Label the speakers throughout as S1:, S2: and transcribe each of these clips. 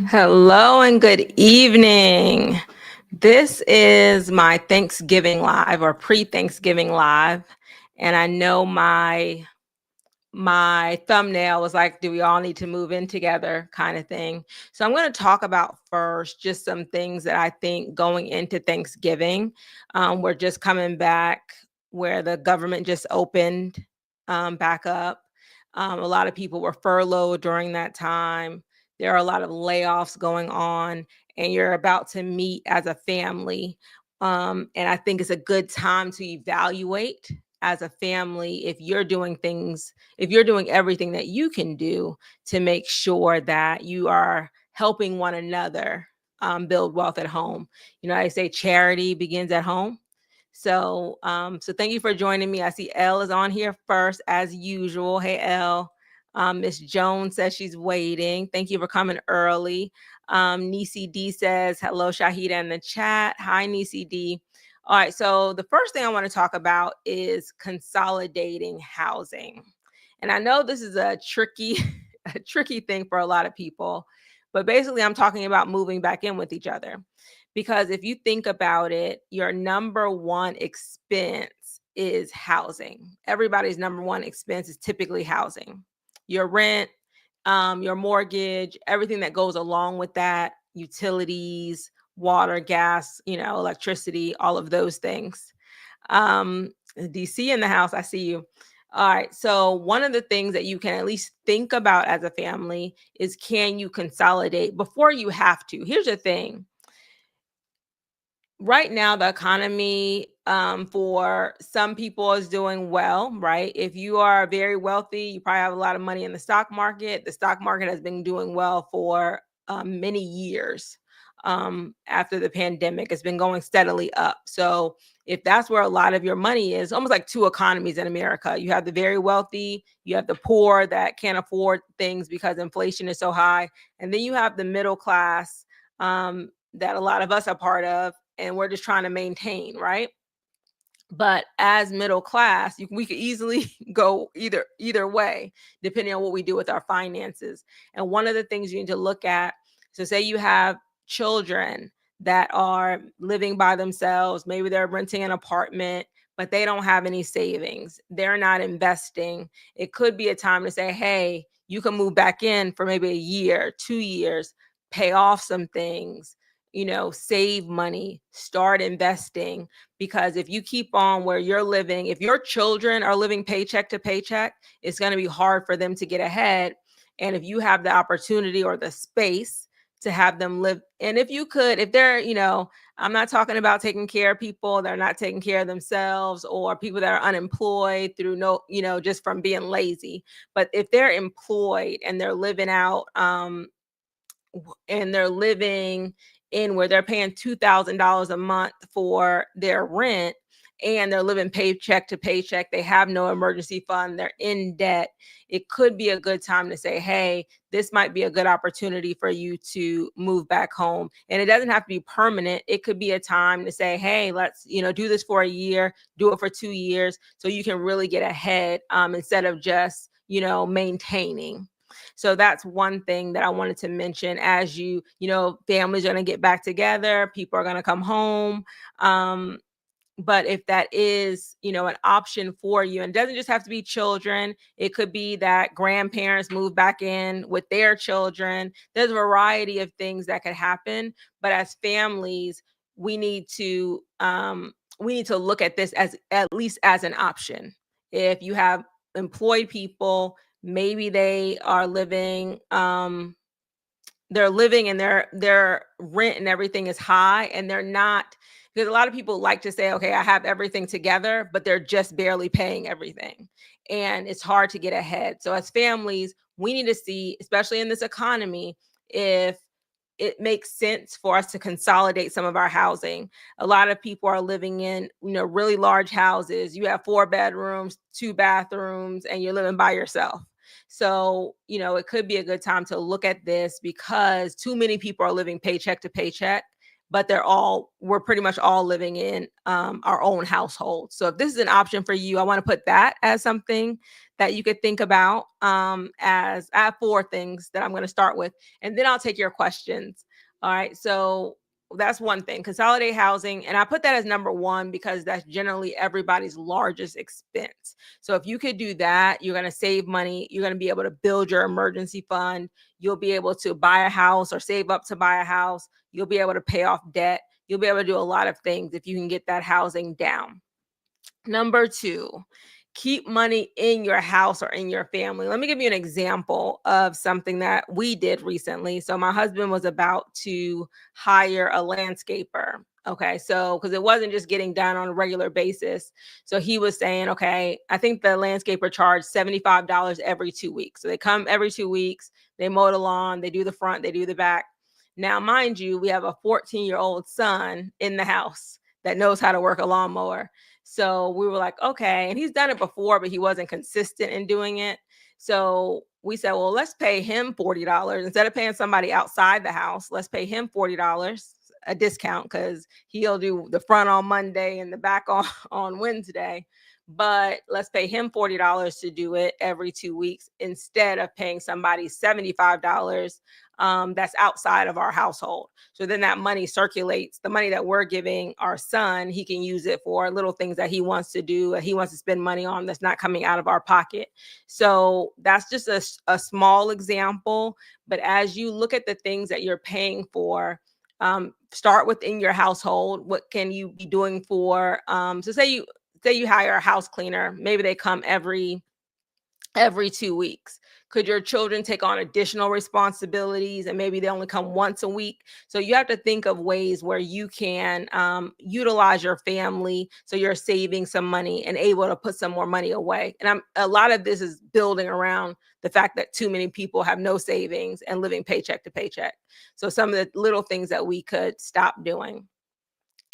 S1: Hello and good evening. This is my Thanksgiving live or pre-Thanksgiving live. And I know my thumbnail was like, do we all need to move in together kind of thing. So I'm going to talk about first just some things that I think going into Thanksgiving. We're just coming back where the government just opened back up. A lot of people were furloughed during that time. There are a lot of layoffs going on, and you're about to meet as a family. And I think it's a good time to evaluate as a family if you're doing everything that you can do to make sure that you are helping one another build wealth at home. I say charity begins at home. So thank you for joining me. I see Elle is on here first as usual. Hey, Elle. Miss Jones says she's waiting. Thank you for coming early. Nisi D says, hello, Shaheedah in the chat. Hi, Nisi D. All right, so the first thing I want to talk about is consolidating housing. And I know this is a tricky, a tricky thing for a lot of people, but basically I'm talking about moving back in with each other. Because if you think about it, your number one expense is housing. Everybody's number one expense is typically housing. Your rent, your mortgage, everything that goes along with that, utilities, water, gas, electricity, all of those things. DC in the house, I see you. All right. So, one of the things that you can at least think about as a family is, can you consolidate before you have to? Here's the thing. Right now, the economy for some people is doing well, right? If you are very wealthy, you probably have a lot of money in the stock market. The stock market has been doing well for many years after the pandemic. It's been going steadily up. So if that's where a lot of your money is, almost like two economies in America. You have the very wealthy, you have the poor that can't afford things because inflation is so high. And then you have the middle class that a lot of us are part of, and we're just trying to maintain, right? But as middle class, we could easily go either way, depending on what we do with our finances. And one of the things you need to look at, so say you have children that are living by themselves, maybe they're renting an apartment, but they don't have any savings, they're not investing. It could be a time to say, hey, you can move back in for maybe a year, 2 years, pay off some things, save money, start investing. Because if you keep on where you're living, if your children are living paycheck to paycheck, it's going to be hard for them to get ahead. And if you have the opportunity or the space to have them live, and if they're, I'm not talking about taking care of people that are not taking care of themselves, or people that are unemployed through just from being lazy. But if they're employed and they're living out, and they're living in where they're paying $2,000 a month for their rent, and they're living paycheck to paycheck, they have no emergency fund, they're in debt, it could be a good time to say, hey, this might be a good opportunity for you to move back home. And it doesn't have to be permanent. It could be a time to say, hey, let's do this for a year, do it for 2 years, so you can really get ahead, instead of just maintaining. So that's one thing that I wanted to mention. As families are going to get back together, people are going to come home. But if that is, an option for you, and it doesn't just have to be children, it could be that grandparents move back in with their children. There's a variety of things that could happen. But as families, we need to look at this as at least as an option. If you have employed people, maybe they are living, they're living and their rent and everything is high, and they're not, because a lot of people like to say, okay, I have everything together, but they're just barely paying everything, and it's hard to get ahead. So as families, we need to see, especially in this economy, if it makes sense for us to consolidate some of our housing. A lot of people are living in, really large houses. You have 4 bedrooms, 2 bathrooms, and you're living by yourself. So, it could be a good time to look at this, because too many people are living paycheck to paycheck, but we're pretty much all living in our own household. So if this is an option for you, I want to put that as something that you could think about. As I have 4 things that I'm going to start with, and then I'll take your questions. All right. So that's one thing, consolidate housing. And I put that as number 1 because that's generally everybody's largest expense. So if you could do that, you're going to save money. You're going to be able to build your emergency fund. You'll be able to buy a house or save up to buy a house. You'll be able to pay off debt. You'll be able to do a lot of things if you can get that housing down. Number 2, keep money in your house or in your family. Let me give you an example of something that we did recently. So my husband was about to hire a landscaper. Okay, so because it wasn't just getting done on a regular basis. So he was saying, okay, I think the landscaper charged $75 every 2 weeks. So they come every 2 weeks, they mow the lawn, they do the front, they do the back. Now, mind you, we have a 14-year-old son in the house that knows how to work a lawnmower. So we were like, okay. And he's done it before, but he wasn't consistent in doing it. So we said, well, let's pay him $40. Instead of paying somebody outside the house, let's pay him $40, a discount, because he'll do the front on Monday and the back on Wednesday. But let's pay him $40 to do it every 2 weeks instead of paying somebody $75 that's outside of our household. So then that money circulates. The money that we're giving our son, he can use it for little things that he wants to do, that he wants to spend money on, that's not coming out of our pocket. So that's just a small example. But as you look at the things that you're paying for, start within your household. What can you be doing for, so say you hire a house cleaner, maybe they come every 2 weeks. Could your children take on additional responsibilities and maybe they only come once a week? So you have to think of ways where you can utilize your family so you're saving some money and able to put some more money away. And a lot of this is building around the fact that too many people have no savings and living paycheck to paycheck. So some of the little things that we could stop doing.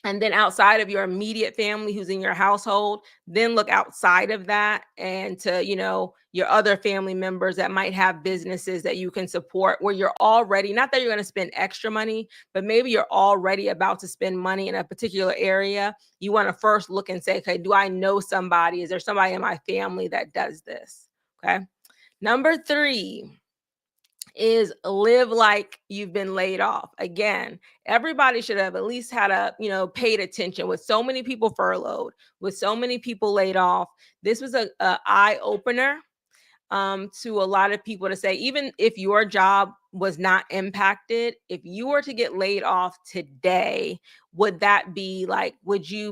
S1: And then outside of your immediate family who's in your household, then look outside of that and to, your other family members that might have businesses that you can support where you're already, not that you're going to spend extra money, but maybe you're already about to spend money in a particular area. You want to first look and say, okay, do I know somebody? Is there somebody in my family that does this? Okay. Number 3 is live like you've been laid off. Again, everybody should have at least had paid attention with so many people furloughed, with so many people laid off. This was a eye opener to a lot of people to say, even if your job was not impacted, if you were to get laid off today, would that be like, would you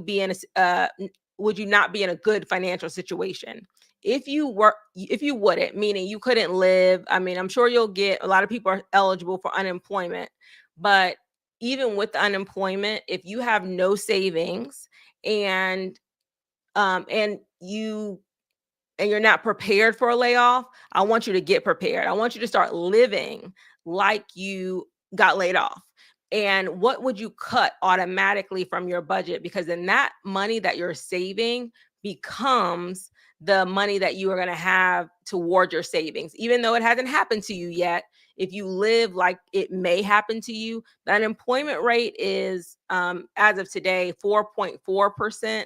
S1: not be in a good financial situation? If you wouldn't, meaning you couldn't live, I mean, I'm sure you'll get, a lot of people are eligible for unemployment, but even with the unemployment, if you have no savings and you're not prepared for a layoff, I want you to get prepared. I want you to start living like you got laid off. And what would you cut automatically from your budget? Because then that money that you're saving becomes the money that you are going to have toward your savings. Even though it hasn't happened to you yet, if you live like it may happen to you, the unemployment rate is, as of today, 4.4%.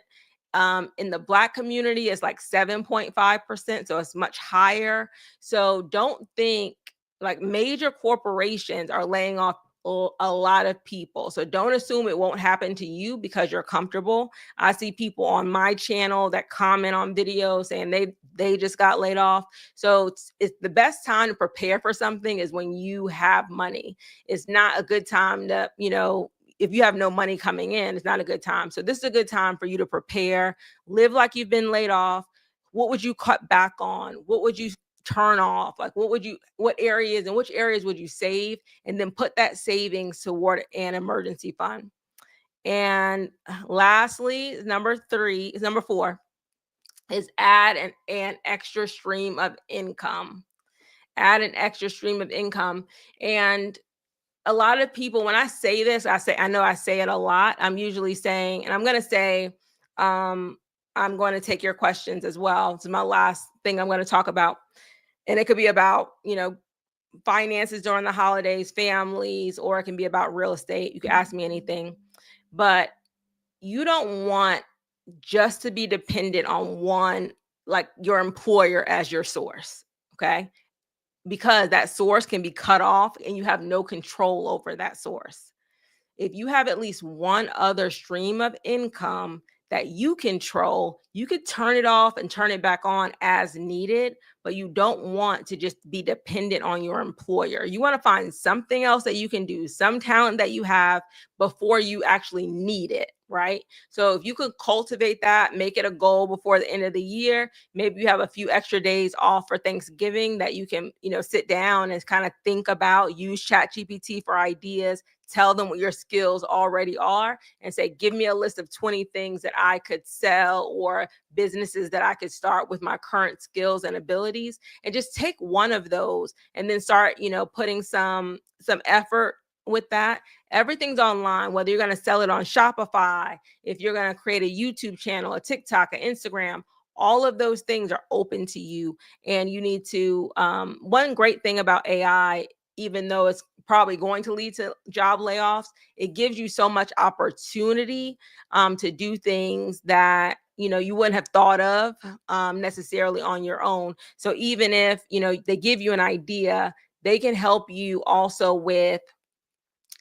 S1: In the Black community, it's like 7.5%. So it's much higher. So don't think, like, major corporations are laying off a lot of people. So don't assume it won't happen to you because you're comfortable. I see people on my channel that comment on videos saying they just got laid off. So it's the best time to prepare for something is when you have money. It's not a good time to, if you have no money coming in, it's not a good time. So this is a good time for you to prepare, live like you've been laid off. What would you cut back on? What would you turn off? Like, which areas would you save? And then put that savings toward an emergency fund. And lastly, number 4 is add an extra stream of income. Add an extra stream of income. And a lot of people, when I say this, I know I say it a lot. I'm usually saying, and I'm going to say, I'm going to take your questions as well. It's my last thing I'm going to talk about. And it could be about, finances during the holidays, families, or it can be about real estate. You can ask me anything. But you don't want just to be dependent on one, like your employer as your source. Okay. Because that source can be cut off and you have no control over that source. If you have at least one other stream of income that you control, you could turn it off and turn it back on as needed, but you don't want to just be dependent on your employer. You want to find something else that you can do, some talent that you have before you actually need it, right? So if you could cultivate that, make it a goal before the end of the year, maybe you have a few extra days off for Thanksgiving that you can, sit down and kind of think about, use ChatGPT for ideas, tell them what your skills already are, and say, give me a list of 20 things that I could sell or businesses that I could start with my current skills and abilities, and just take one of those and then start, putting some effort with that. Everything's online, whether you're going to sell it on Shopify, if you're going to create a YouTube channel, a TikTok, an Instagram, all of those things are open to you. And you need to, one great thing about AI, even though it's probably going to lead to job layoffs, it gives you so much opportunity to do things that you wouldn't have thought of necessarily on your own. So even if they give you an idea, they can help you also with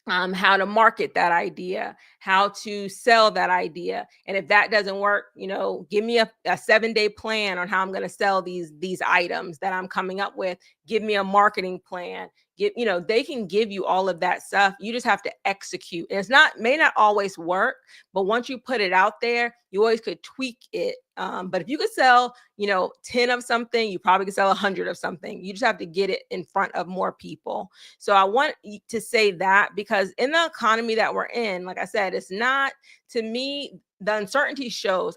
S1: how to market that idea, how to sell that idea. And if that doesn't work, give me a 7-day plan on how I'm going to sell these items that I'm coming up with. Give me a marketing plan. They can give you all of that stuff. You just have to execute. And may not always work, but once you put it out there, you always could tweak it. But if you could sell, 10 of something, you probably could sell 100 of something. You just have to get it in front of more people. So I want to say that, because in the economy that we're in, like I said, it's not, to me, the uncertainty shows.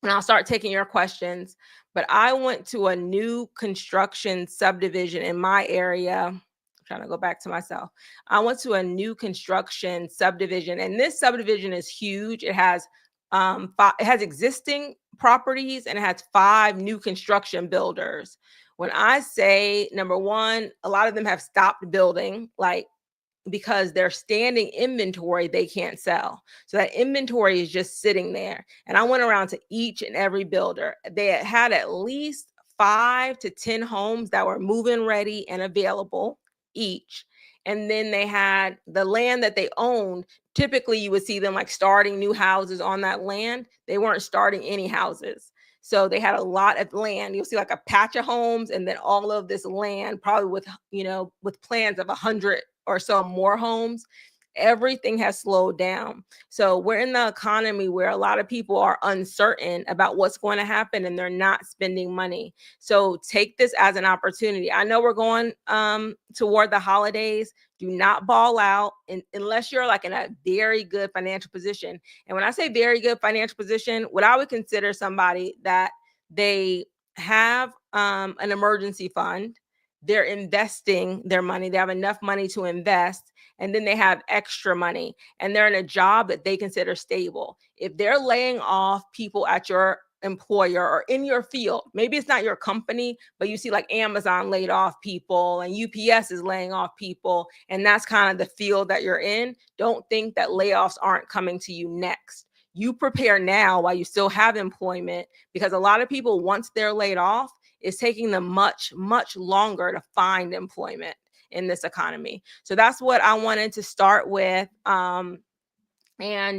S1: And I'll start taking your questions, but I went to a new construction subdivision in my area. I'm trying to go back to myself. I went to a new construction subdivision, and this subdivision is huge. It has it has existing properties, and it has 5 new construction builders. When I say, number one, a lot of them have stopped building, like, because their standing inventory they can't sell. So that inventory is just sitting there. And I went around to each and every builder. They had at least 5 to 10 homes that were move-in ready and available each. And then they had the land that they owned. Typically, you would see them like starting new houses on that land. They weren't starting any houses. So they had a lot of land. You'll see like a patch of homes and then all of this land, probably with plans of 100 or so more homes. Everything has slowed down. So we're in the economy where a lot of people are uncertain about what's going to happen and they're not spending money. So take this as an opportunity. I know we're going toward the holidays. Do not ball out unless you're like in a very good financial position. And when I say very good financial position, what I would consider somebody that they have an emergency fund, they're investing their money, they have enough money to invest, and then they have extra money, and they're in a job that they consider stable. If they're laying off people at your employer or in your field, maybe it's not your company, but you see like Amazon laid off people and UPS is laying off people, and that's kind of the field that you're in, don't think that layoffs aren't coming to you next. You prepare now while you still have employment, because a lot of people, once they're laid off, it's taking them much, much longer to find employment in this economy. So that's what I wanted to start with. And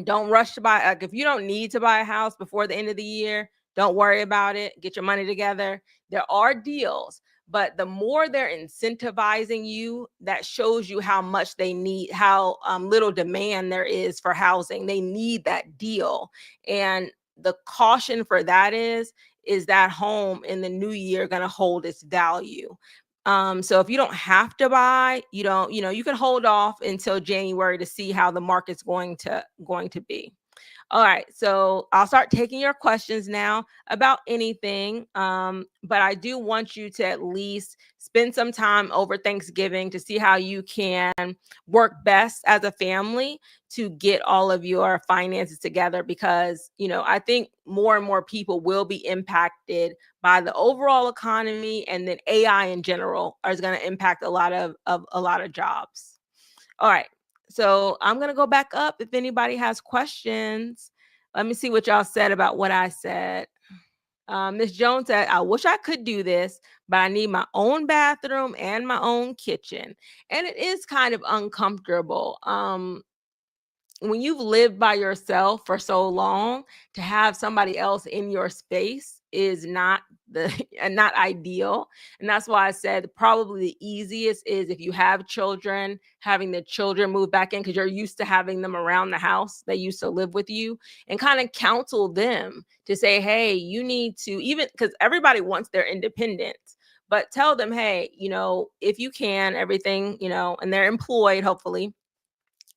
S1: don't rush to buy. Like, if you don't need to buy a house before the end of the year, don't worry about it. Get your money together. There are deals, but the more they're incentivizing you, that shows you how much they need, how little demand there is for housing. They need that deal. And the caution for that is that home in the new year going to hold its value. So if you don't have to buy, you can hold off until January to see how the market's going to be. All right, so I'll start taking your questions now about anything. But I do want you to at least spend some time over Thanksgiving to see how you can work best as a family to get all of your finances together, because, I think more and more people will be impacted by the overall economy, and then AI in general is going to impact a lot of jobs. All right. So I'm going to go back up if anybody has questions. Let me see what y'all said about what I said. Miss Jones said, I wish I could do this, but I need my own bathroom and my own kitchen. And it is kind of uncomfortable. When you've lived by yourself for so long, to have somebody else in your space is not the not ideal. And that's why I said probably the easiest is if you have children, having the children move back in, because you're used to having them around the house. They used to live with you, and kind of counsel them to say, hey, you need to, even because everybody wants their independence, but tell them, hey, if you can, everything, and they're employed, hopefully,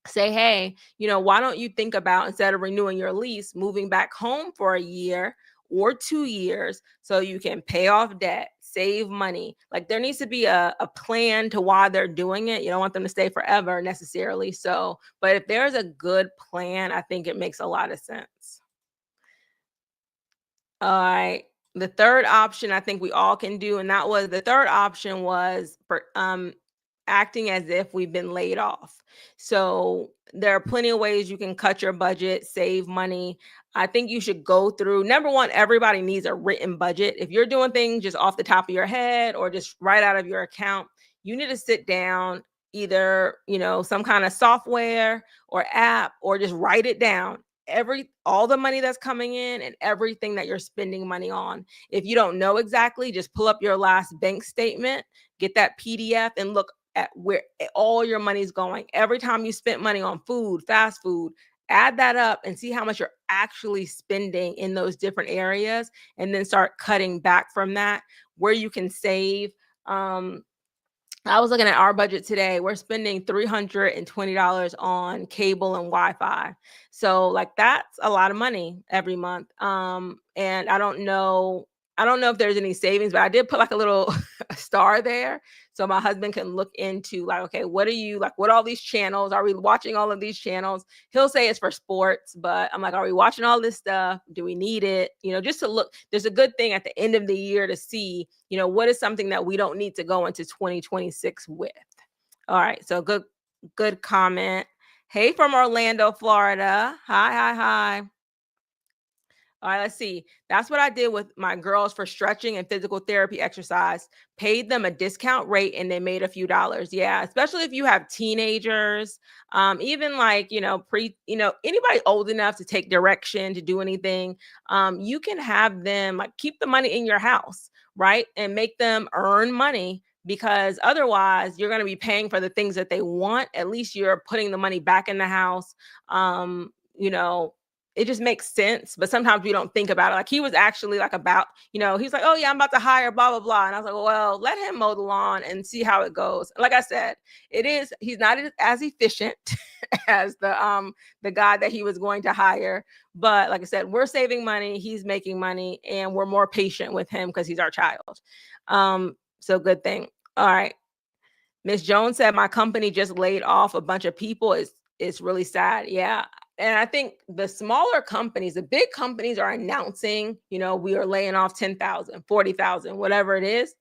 S1: say, hey, why don't you think about, instead of renewing your lease, moving back home for a year or 2 years so you can pay off debt, save money. Like, there needs to be a plan to why they're doing it. You don't want them to stay forever necessarily. So, but if there's a good plan, I think it makes a lot of sense. All right. The third option I think we all can do, and that was the third option was for acting as if we've been laid off. So there are plenty of ways you can cut your budget, save money. I think you should go through, number one, everybody needs a written budget. If you're doing things just off the top of your head or just right out of your account, you need to sit down, either, some kind of software or app, or just write it down. All the money that's coming in and everything that you're spending money on. If you don't know exactly, just pull up your last bank statement, get that PDF, and look at where all your money's going. Every time you spent money on food, fast food, add that up and see how much you're actually spending in those different areas, and then start cutting back from that where you can save. I was looking at our budget today. We're spending $320 on cable and Wi-Fi. So, like, that's a lot of money every month. And I don't know if there's any savings, but I did put like a little star there so my husband can look into, like, okay, what are you like, what are all these channels? Are we watching all of these channels? He'll say it's for sports, but I'm like, are we watching all this stuff? Do we need it? Just to look, there's a good thing at the end of the year to see, what is something that we don't need to go into 2026 with. All right. So good comment. Hey, from Orlando, Florida. Hi. All right, let's see. That's what I did with my girls for stretching and physical therapy exercise. Paid them a discount rate and they made a few dollars. Yeah, especially if you have teenagers, even like, anybody old enough to take direction to do anything. You can have them like keep the money in your house, right? And make them earn money, because otherwise you're going to be paying for the things that they want. At least you're putting the money back in the house. It just makes sense, but sometimes we don't think about it. Like, he was actually like he's like, oh yeah, I'm about to hire blah blah blah, and I was like, well, let him mow the lawn and see how it goes. Like I said, he's not as efficient as the guy that he was going to hire, but like I said, we're saving money, he's making money, and we're more patient with him because he's our child. So good thing. All right. Miss Jones said, my company just laid off a bunch of people. It's really sad. Yeah. And I think the smaller companies, the big companies are announcing, we are laying off 10,000, 40,000, whatever it is.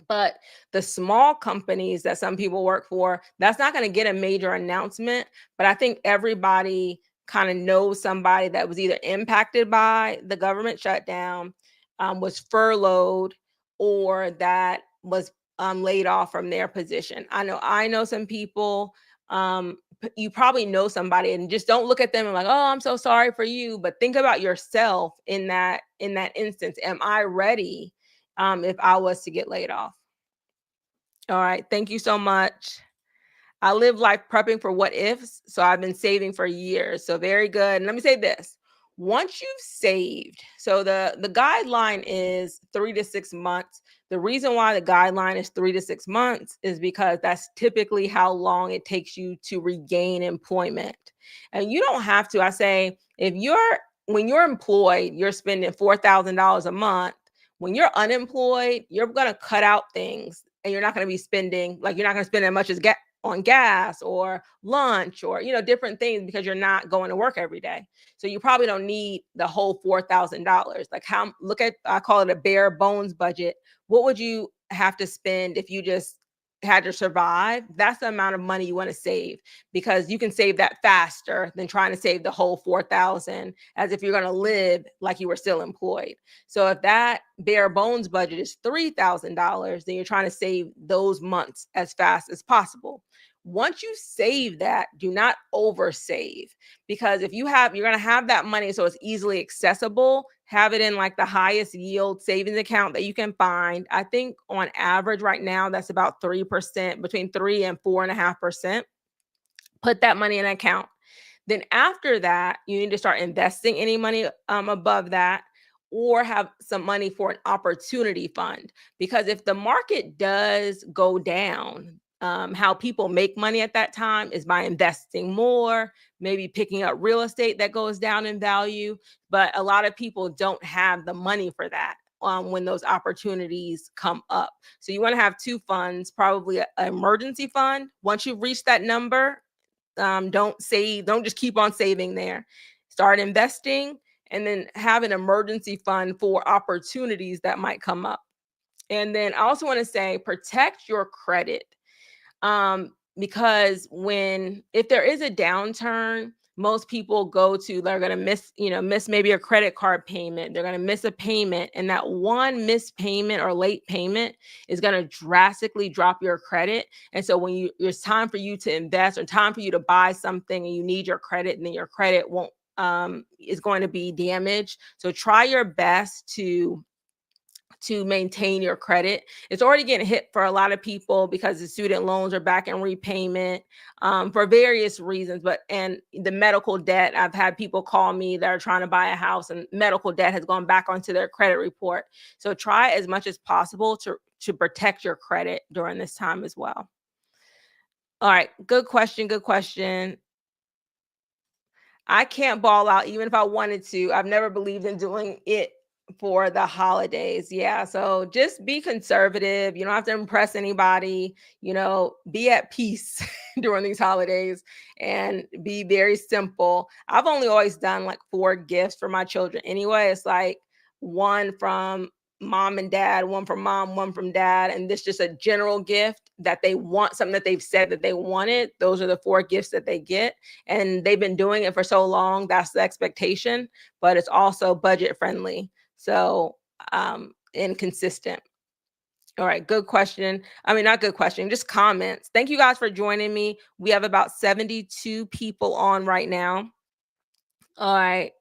S1: But the small companies that some people work for, that's not going to get a major announcement. But I think everybody kind of knows somebody that was either impacted by the government shutdown, was furloughed, or that was laid off from their position. I know some people. You probably know somebody, and just don't look at them and like, oh, I'm so sorry for you. But think about yourself in that instance. Am I ready if I was to get laid off? All right. Thank you so much. I live life prepping for what ifs. So I've been saving for years. So very good. And let me say this. once you've saved, so the guideline is 3 to 6 months. The reason why the guideline is 3 to 6 months is because that's typically how long it takes you to regain employment. And you don't have to. I say, when you're employed, you're spending $4,000 a month. When you're unemployed, you're going to cut out things, and you're not going to be spending, like, you're not going to spend as much as on gas or lunch or different things, because you're not going to work every day. So you probably don't need the whole $4,000. Like, I call it a bare bones budget. What would you have to spend if you just had to survive? That's the amount of money you want to save, because you can save that faster than trying to save the whole 4,000 as if you're going to live like you were still employed. So if that bare bones budget is $3,000, then you're trying to save those months as fast as possible. Once you save that, do not oversave, because you're going to have that money so it's easily accessible. Have it in like the highest yield savings account that you can find. I think on average right now, that's about 3%, between 3 and 4.5%. Put that money in an account. Then after that, you need to start investing any money above that, or have some money for an opportunity fund. Because if the market does go down, how people make money at that time is by investing more, maybe picking up real estate that goes down in value. But a lot of people don't have the money for that when those opportunities come up. So you want to have two funds, probably an emergency fund. Once you've reached that number, don't just keep on saving there. Start investing, and then have an emergency fund for opportunities that might come up. And then I also want to say, protect your credit. Because if there is a downturn, most people they're going to miss maybe a credit card payment. They're going to miss a payment, and that one missed payment or late payment is going to drastically drop your credit. And so when it's time for you to invest, or time for you to buy something, and you need your credit, and then your credit won't is going to be damaged. So try your best to maintain your credit. It's already getting hit for a lot of people because the student loans are back in repayment for various reasons. And the medical debt, I've had people call me that are trying to buy a house, and medical debt has gone back onto their credit report. So try as much as possible to protect your credit during this time as well. All right, good question. I can't ball out even if I wanted to. I've never believed in doing it for the holidays. Yeah. So just be conservative. You don't have to impress anybody. Be at peace during these holidays, and be very simple. I've only always done like 4 gifts for my children anyway. It's like one from mom and dad, one from mom, one from dad, and this just a general gift that they want, something that they've said that they wanted. Those are the 4 gifts that they get, and they've been doing it for so long. That's the expectation, but it's also budget friendly. So and consistent. All right, good question. I mean, not good question, just comments. Thank you guys for joining me. We have about 72 people on right now. All right,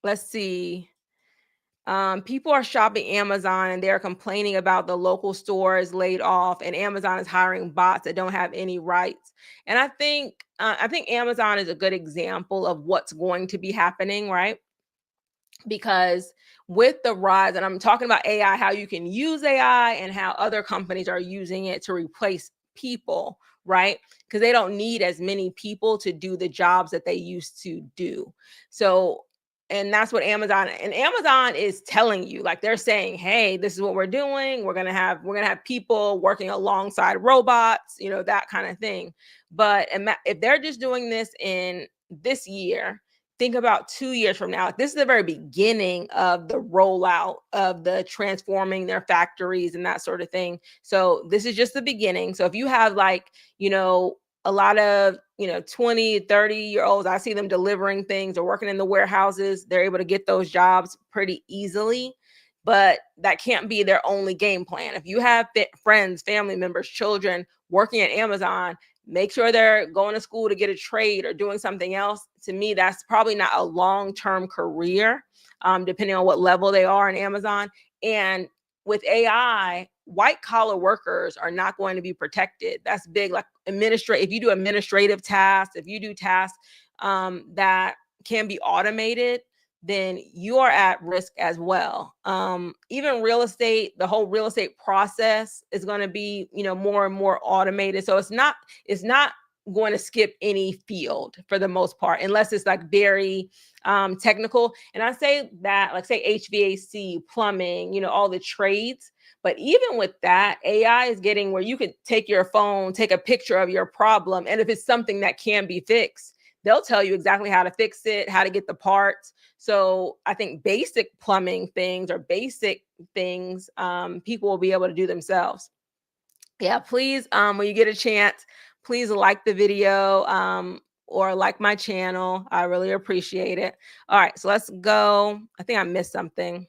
S1: let's see. People are shopping Amazon, and they're complaining about the local stores laid off, and Amazon is hiring bots that don't have any rights. And I think Amazon is a good example of what's going to be happening, right? Because with the rise, and I'm talking about AI, how you can use AI and how other companies are using it to replace people, right? Because they don't need as many people to do the jobs that they used to do. So, and that's what Amazon is telling you. Like, they're saying, hey, this is what we're doing. We're gonna have people working alongside robots, that kind of thing. But if they're just doing this in this year, think about 2 years from now. This is the very beginning of the rollout of the transforming their factories and that sort of thing. So this is just the beginning. So if you have a lot of 20, 30-year-olds, I see them delivering things or working in the warehouses, they're able to get those jobs pretty easily. But that can't be their only game plan. If you have friends, family members, children working at Amazon, make sure they're going to school to get a trade or doing something else. To me, that's probably not a long-term career, depending on what level they are in Amazon. And with AI, white collar workers are not going to be protected. That's big. Like if you do administrative tasks, if you do tasks that can be automated, then you are at risk as well. Even real estate, the whole real estate process is going to be, more and more automated. So it's not going to skip any field for the most part, unless it's like very technical. And I say that, like say HVAC, plumbing, all the trades. But even with that, AI is getting where you could take your phone, take a picture of your problem, and if it's something that can be fixed, they'll tell you exactly how to fix it, how to get the parts. So I think basic plumbing things or basic things, people will be able to do themselves. Yeah, please, when you get a chance, please like the video, or like my channel. I really appreciate it. All right, so let's go. I think I missed something.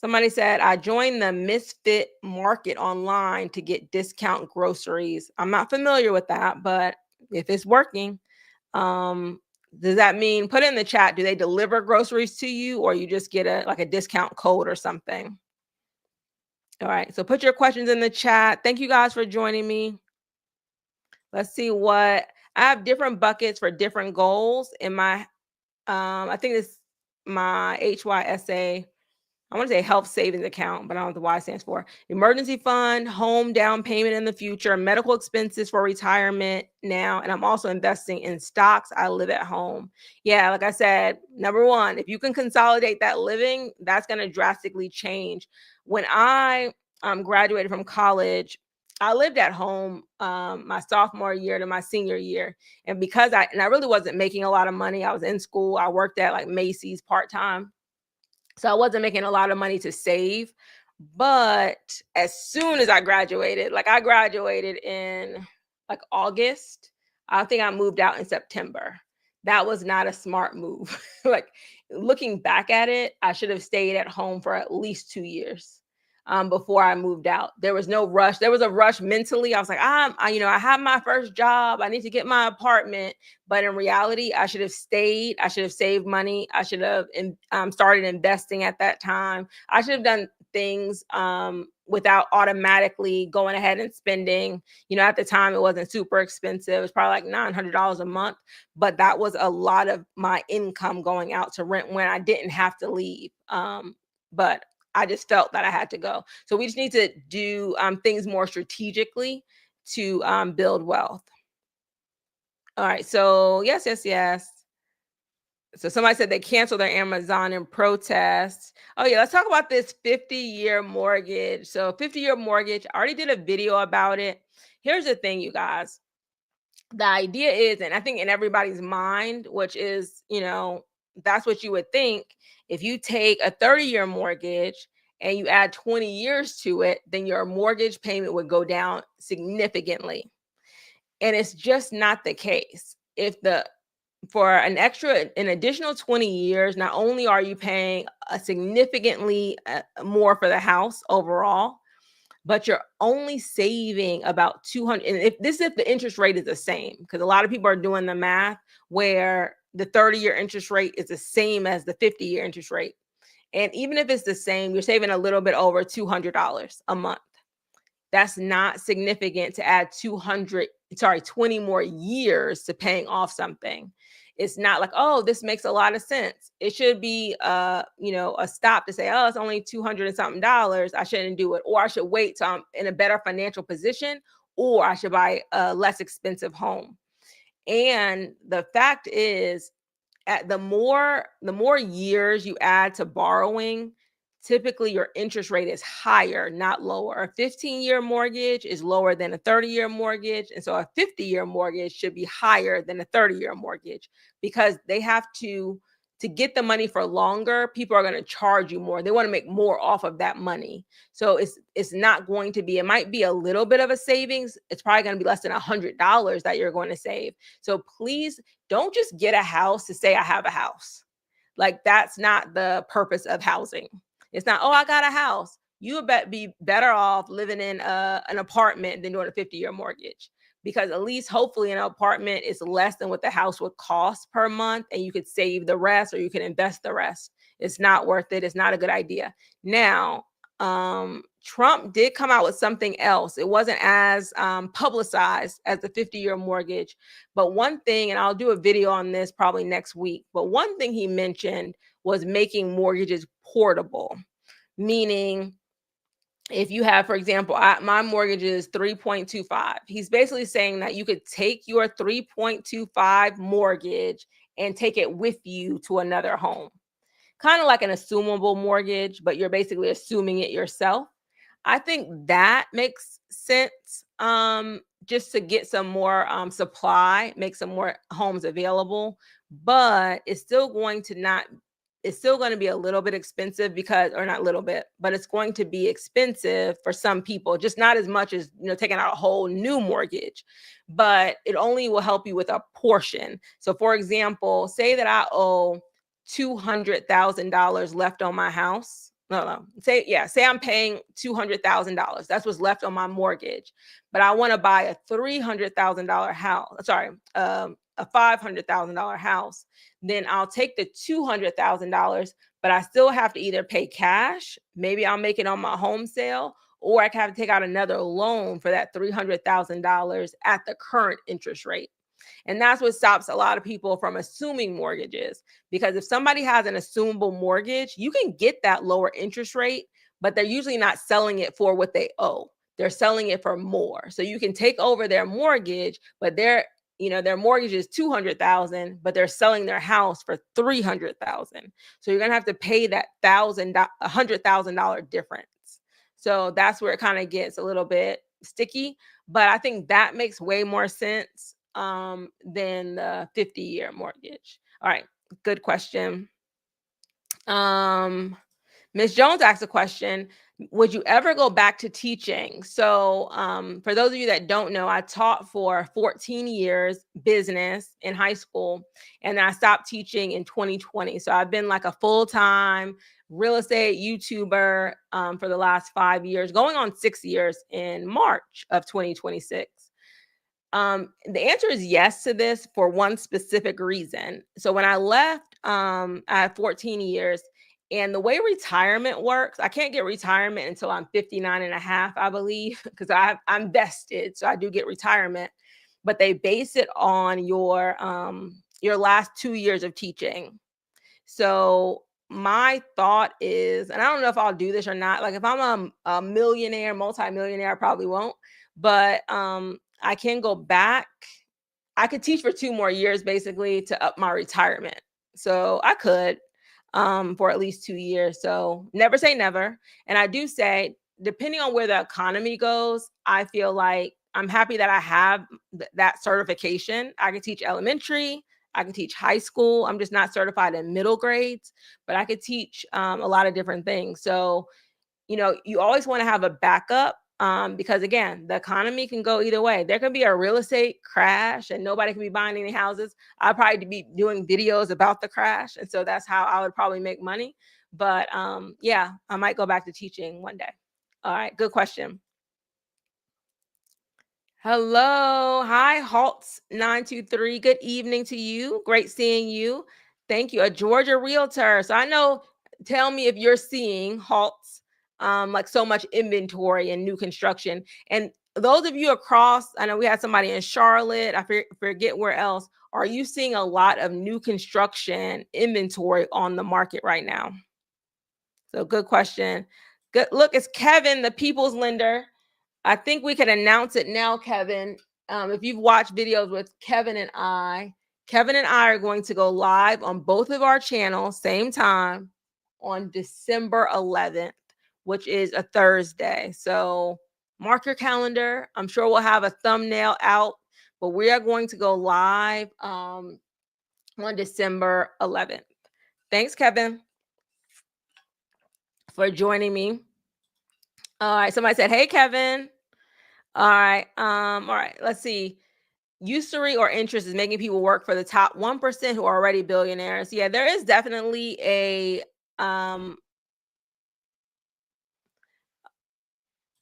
S1: Somebody said, I joined the Misfit Market online to get discount groceries. I'm not familiar with that, but if it's working, does that mean, put it in the chat, do they deliver groceries to you, or you just get a discount code or something? All right, so put your questions in the chat. Thank you guys for joining me. Let's see what I have. Different buckets for different goals in my I think it's my HYSA. I want to say health savings account, but I don't know what the Y stands for. Emergency fund, home down payment in the future, medical expenses for retirement now. And I'm also investing in stocks. I live at home. Yeah, like I said, number one, if you can consolidate that living, that's going to drastically change. When I graduated from college, I lived at home my sophomore year to my senior year. And because I really wasn't making a lot of money, I was in school. I worked at like Macy's part-time. So I wasn't making a lot of money to save. But as soon as I graduated, like I graduated in like August, I think I moved out in September. That was not a smart move. Like looking back at it, I should have stayed at home for at least 2 years before I moved out. There was no rush. There was a rush mentally. I was like, I have my first job. I need to get my apartment. But in reality, I should have stayed. I should have saved money. I should have started investing at that time. I should have done things without automatically going ahead and spending. At the time, it wasn't super expensive. It was probably like $900 a month. But that was a lot of my income going out to rent when I didn't have to leave. But I just felt that I had to go. So we just need to do things more strategically to build wealth. All right. So yes. So somebody said they canceled their Amazon in protest. Oh yeah, let's talk about this 50-year mortgage. So 50-year mortgage, I already did a video about it. Here's the thing, you guys. The idea is, and I think in everybody's mind, which is, that's what you would think. If you take a 30-year mortgage and you add 20 years to it, then your mortgage payment would go down significantly. And it's just not the case. For an additional 20 years, not only are you paying a significantly more for the house overall, but you're only saving about 200. And if the interest rate is the same, because a lot of people are doing the math where the 30-year interest rate is the same as the 50-year interest rate. And even if it's the same, you're saving a little bit over $200 a month. That's not significant to add 20 more years to paying off something. It's not like, oh, this makes a lot of sense. It should be, a stop to say, oh, it's only $200 and something. I shouldn't do it. Or I should wait till I'm in a better financial position, or I should buy a less expensive home. And the fact is, at the more years you add to borrowing, typically your interest rate is higher, not lower. A 15-year mortgage is lower than a 30-year mortgage. And so a 50-year mortgage should be higher than a 30-year mortgage, because they have to get the money for longer. People are going to charge you more. They want to make more off of that money. So it's not going to be, it might be a little bit of a savings. It's probably going to be less than $100 that you're going to save. So please don't just get a house to say I have a house. Like that's not the purpose of housing. It's not, oh, I got a house. You would be better off living in an apartment than doing a 50-year mortgage, because at least hopefully an apartment is less than what the house would cost per month, and you could save the rest or you can invest the rest. It's not worth it. It's not a good idea. Now, Trump did come out with something else. It wasn't as publicized as the 50-year mortgage. But one thing, and I'll do a video on this probably next week, but one thing he mentioned was making mortgages portable, meaning if you have, for example, my mortgage is 3.25. He's basically saying that you could take your 3.25 mortgage and take it with you to another home, kind of like an assumable mortgage, but you're basically assuming it yourself. I think that makes sense, just to get some more supply, make some more homes available, but it's still going to be a little bit expensive because, or not a little bit, but it's going to be expensive for some people, just not as much as, taking out a whole new mortgage, but it only will help you with a portion. So for example, say that I owe $200,000 left on my house. No. Say I'm paying $200,000. That's what's left on my mortgage. But I want to buy a $300,000 house. Sorry, a $500,000 house. Then I'll take the $200,000, but I still have to either pay cash. Maybe I'll make it on my home sale, or I can have to take out another loan for that $300,000 at the current interest rate. And that's what stops a lot of people from assuming mortgages. Because if somebody has an assumable mortgage, you can get that lower interest rate, but they're usually not selling it for what they owe. They're selling it for more. So you can take over their mortgage, but their mortgage is 200,000, but they're selling their house for 300,000. So you're gonna have to pay that $100,000 difference. So that's where it kind of gets a little bit sticky. But I think that makes way more sense than the 50-year mortgage. All right, good question. Ms. Jones asked a question. Would you ever go back to teaching? So for those of you that don't know, I taught for 14 years business in high school, and then I stopped teaching in 2020. So I've been like a full-time real estate YouTuber for the last 5 years, going on 6 years in March of 2026. The answer is yes to this for one specific reason. So when I left, I had 14 years. And the way retirement works, I can't get retirement until I'm 59 and a half, I believe, because I'm vested. So I do get retirement, but they base it on your last 2 years of teaching. So my thought is, and I don't know if I'll do this or not, like if I'm a millionaire, multimillionaire, I probably won't, but I can go back. I could teach for 2 more years basically to up my retirement. So I could for at least 2 years. So never say never. And I do say, depending on where the economy goes, I feel like I'm happy that I have that certification. I can teach elementary, I can teach high school. I'm just not certified in middle grades, but I could teach a lot of different things. So, you always want to have a backup because again, the economy can go either way. There can be a real estate crash and nobody can be buying any houses. I'd probably be doing videos about the crash. And so that's how I would probably make money. But yeah, I might go back to teaching one day. All right, good question. Hello. Hi, Haltz923. Good evening to you. Great seeing you. Thank you. A Georgia realtor. So I know, tell me if you're seeing Haltz, like so much inventory and new construction. And those of you across, I know we had somebody in Charlotte, I forget where else. Are you seeing a lot of new construction inventory on the market right now? So good question. Good. Look, it's Kevin, the people's lender. I think we can announce it now, Kevin. If you've watched videos with Kevin and I are going to go live on both of our channels, same time, on December 11th, which is a Thursday. So mark your calendar. I'm sure we'll have a thumbnail out, but we are going to go live on December 11th. Thanks, Kevin, for joining me. All right. Somebody said, hey, Kevin. All right. All right. Let's see. Usury or interest is making people work for the top 1% who are already billionaires. Yeah, there is definitely I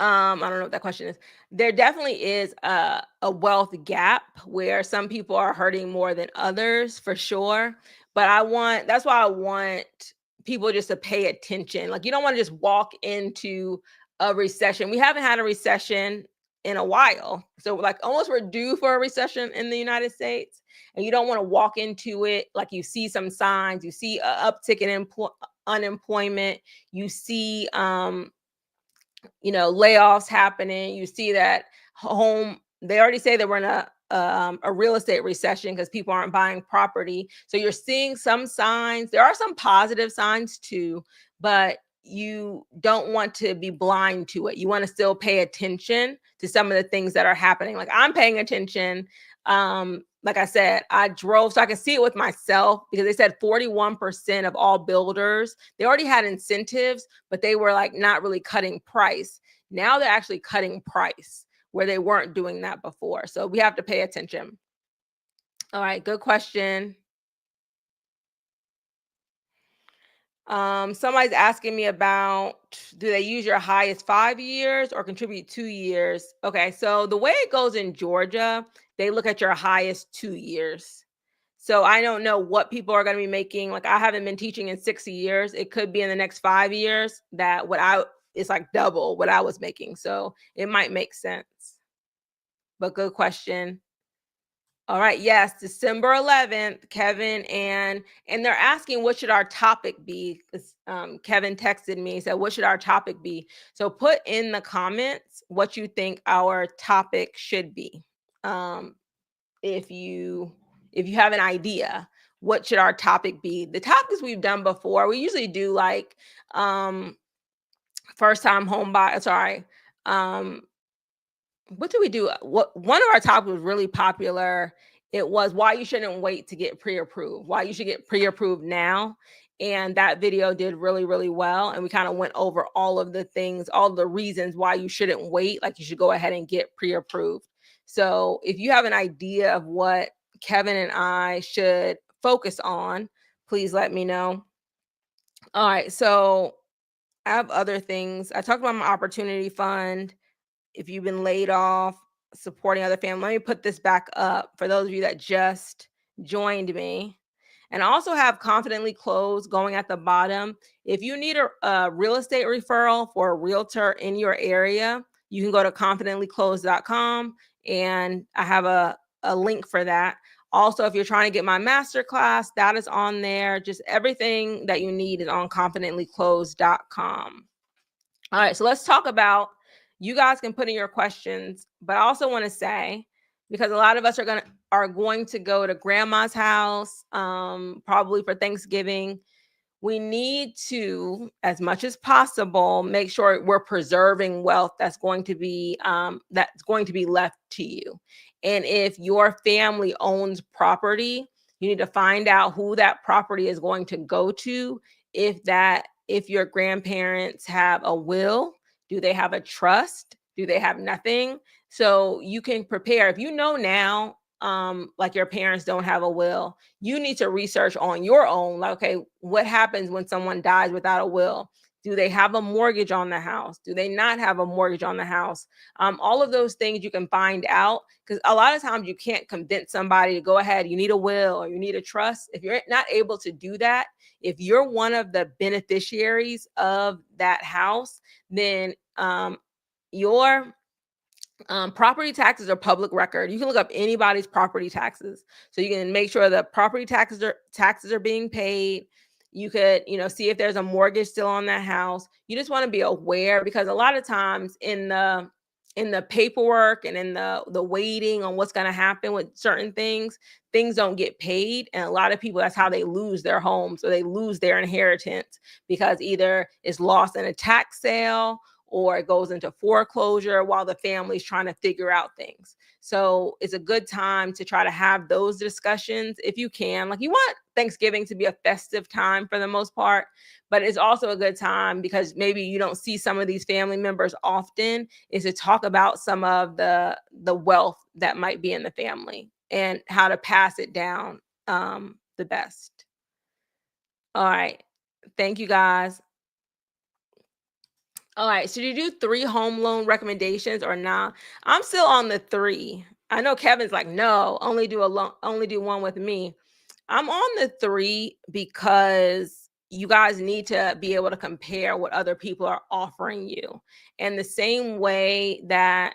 S1: don't know what that question is. There definitely is a wealth gap where some people are hurting more than others for sure. But that's why I want people just to pay attention. Like you don't want to just walk into a recession. We haven't had a recession in a while. So like almost we're due for a recession in the United States, and you don't want to walk into it like you see some signs, you see a uptick in unemployment, you see layoffs happening. You see that home, they already say that we're in a real estate recession because people aren't buying property. So you're seeing some signs. There are some positive signs too, but you don't want to be blind to it. You want to still pay attention to some of the things that are happening. Like I'm paying attention. Like I said, I drove so I can see it with myself because they said 41% of all builders, they already had incentives, but they were like not really cutting price. Now they're actually cutting price where they weren't doing that before. So we have to pay attention. All right, good question. Somebody's asking me about, do they use your highest 5 years or contribute 2 years? Okay, so the way it goes in Georgia, they look at your highest 2 years. So I don't know what people are going to be making. Like I haven't been teaching in 60 years. It could be in the next 5 years that it's like double what I was making. So it might make sense. But good question. All right. Yes, December 11th, Kevin, and they're asking what should our topic be? 'Cause, Kevin texted me and said, what should our topic be? So put in the comments what you think our topic should be. Um, if you have an idea, what should our topic be? The topics we've done before, we usually do like first time home buyer. Sorry. What do we do? What one of our topics was really popular. It was why you shouldn't wait to get pre-approved. Why you should get pre-approved now. And that video did really, really well. And we kind of went over all of the things, all the reasons why you shouldn't wait. Like you should go ahead and get pre-approved. So if you have an idea of what Kevin and I should focus on, please let me know. All right. So I have other things. I talked about my opportunity fund. If you've been laid off, supporting other family. Let me put this back up for those of you that just joined me. And I also have Confidently Closed going at the bottom. If you need a real estate referral for a realtor in your area, you can go to confidentlyclosed.com and I have a link for that. Also, if you're trying to get my masterclass, that is on there. Just everything that you need is on confidentlyclosed.com. All right, so let's talk about, you guys can put in your questions, but I also want to say, because a lot of us are going to go to grandma's house, probably for Thanksgiving. We need to, as much as possible, make sure we're preserving wealth that's going to be left to you. And if your family owns property, you need to find out who that property is going to go to. If your grandparents have a will, do they have a trust? Do they have nothing? So you can prepare. If you know now, like your parents don't have a will, you need to research on your own. Like, okay, what happens when someone dies without a will? Do they have a mortgage on the house? Do they not have a mortgage on the house? All of those things you can find out, because a lot of times you can't convince somebody to go ahead. You need a will or you need a trust. If you're not able to do that, if you're one of the beneficiaries of that house, then your property taxes are public record. You can look up anybody's property taxes, so you can make sure the property taxes are being paid. You could, see if there's a mortgage still on that house. You just want to be aware, because a lot of times in the paperwork and in the waiting on what's going to happen with certain things don't get paid, and a lot of people, that's how they lose their homes or they lose their inheritance, because either it's lost in a tax sale or it goes into foreclosure while the family's trying to figure out things. So it's a good time to try to have those discussions if you can. Like, you want Thanksgiving to be a festive time for the most part, but it's also a good time, because maybe you don't see some of these family members often, is to talk about some of the wealth that might be in the family and how to pass it down the best. All right. Thank you, guys. All right. So, do you do 3 home loan recommendations or not? I'm still on the 3. I know Kevin's like, no, only do one with me. I'm on the 3 because you guys need to be able to compare what other people are offering you. And the same way that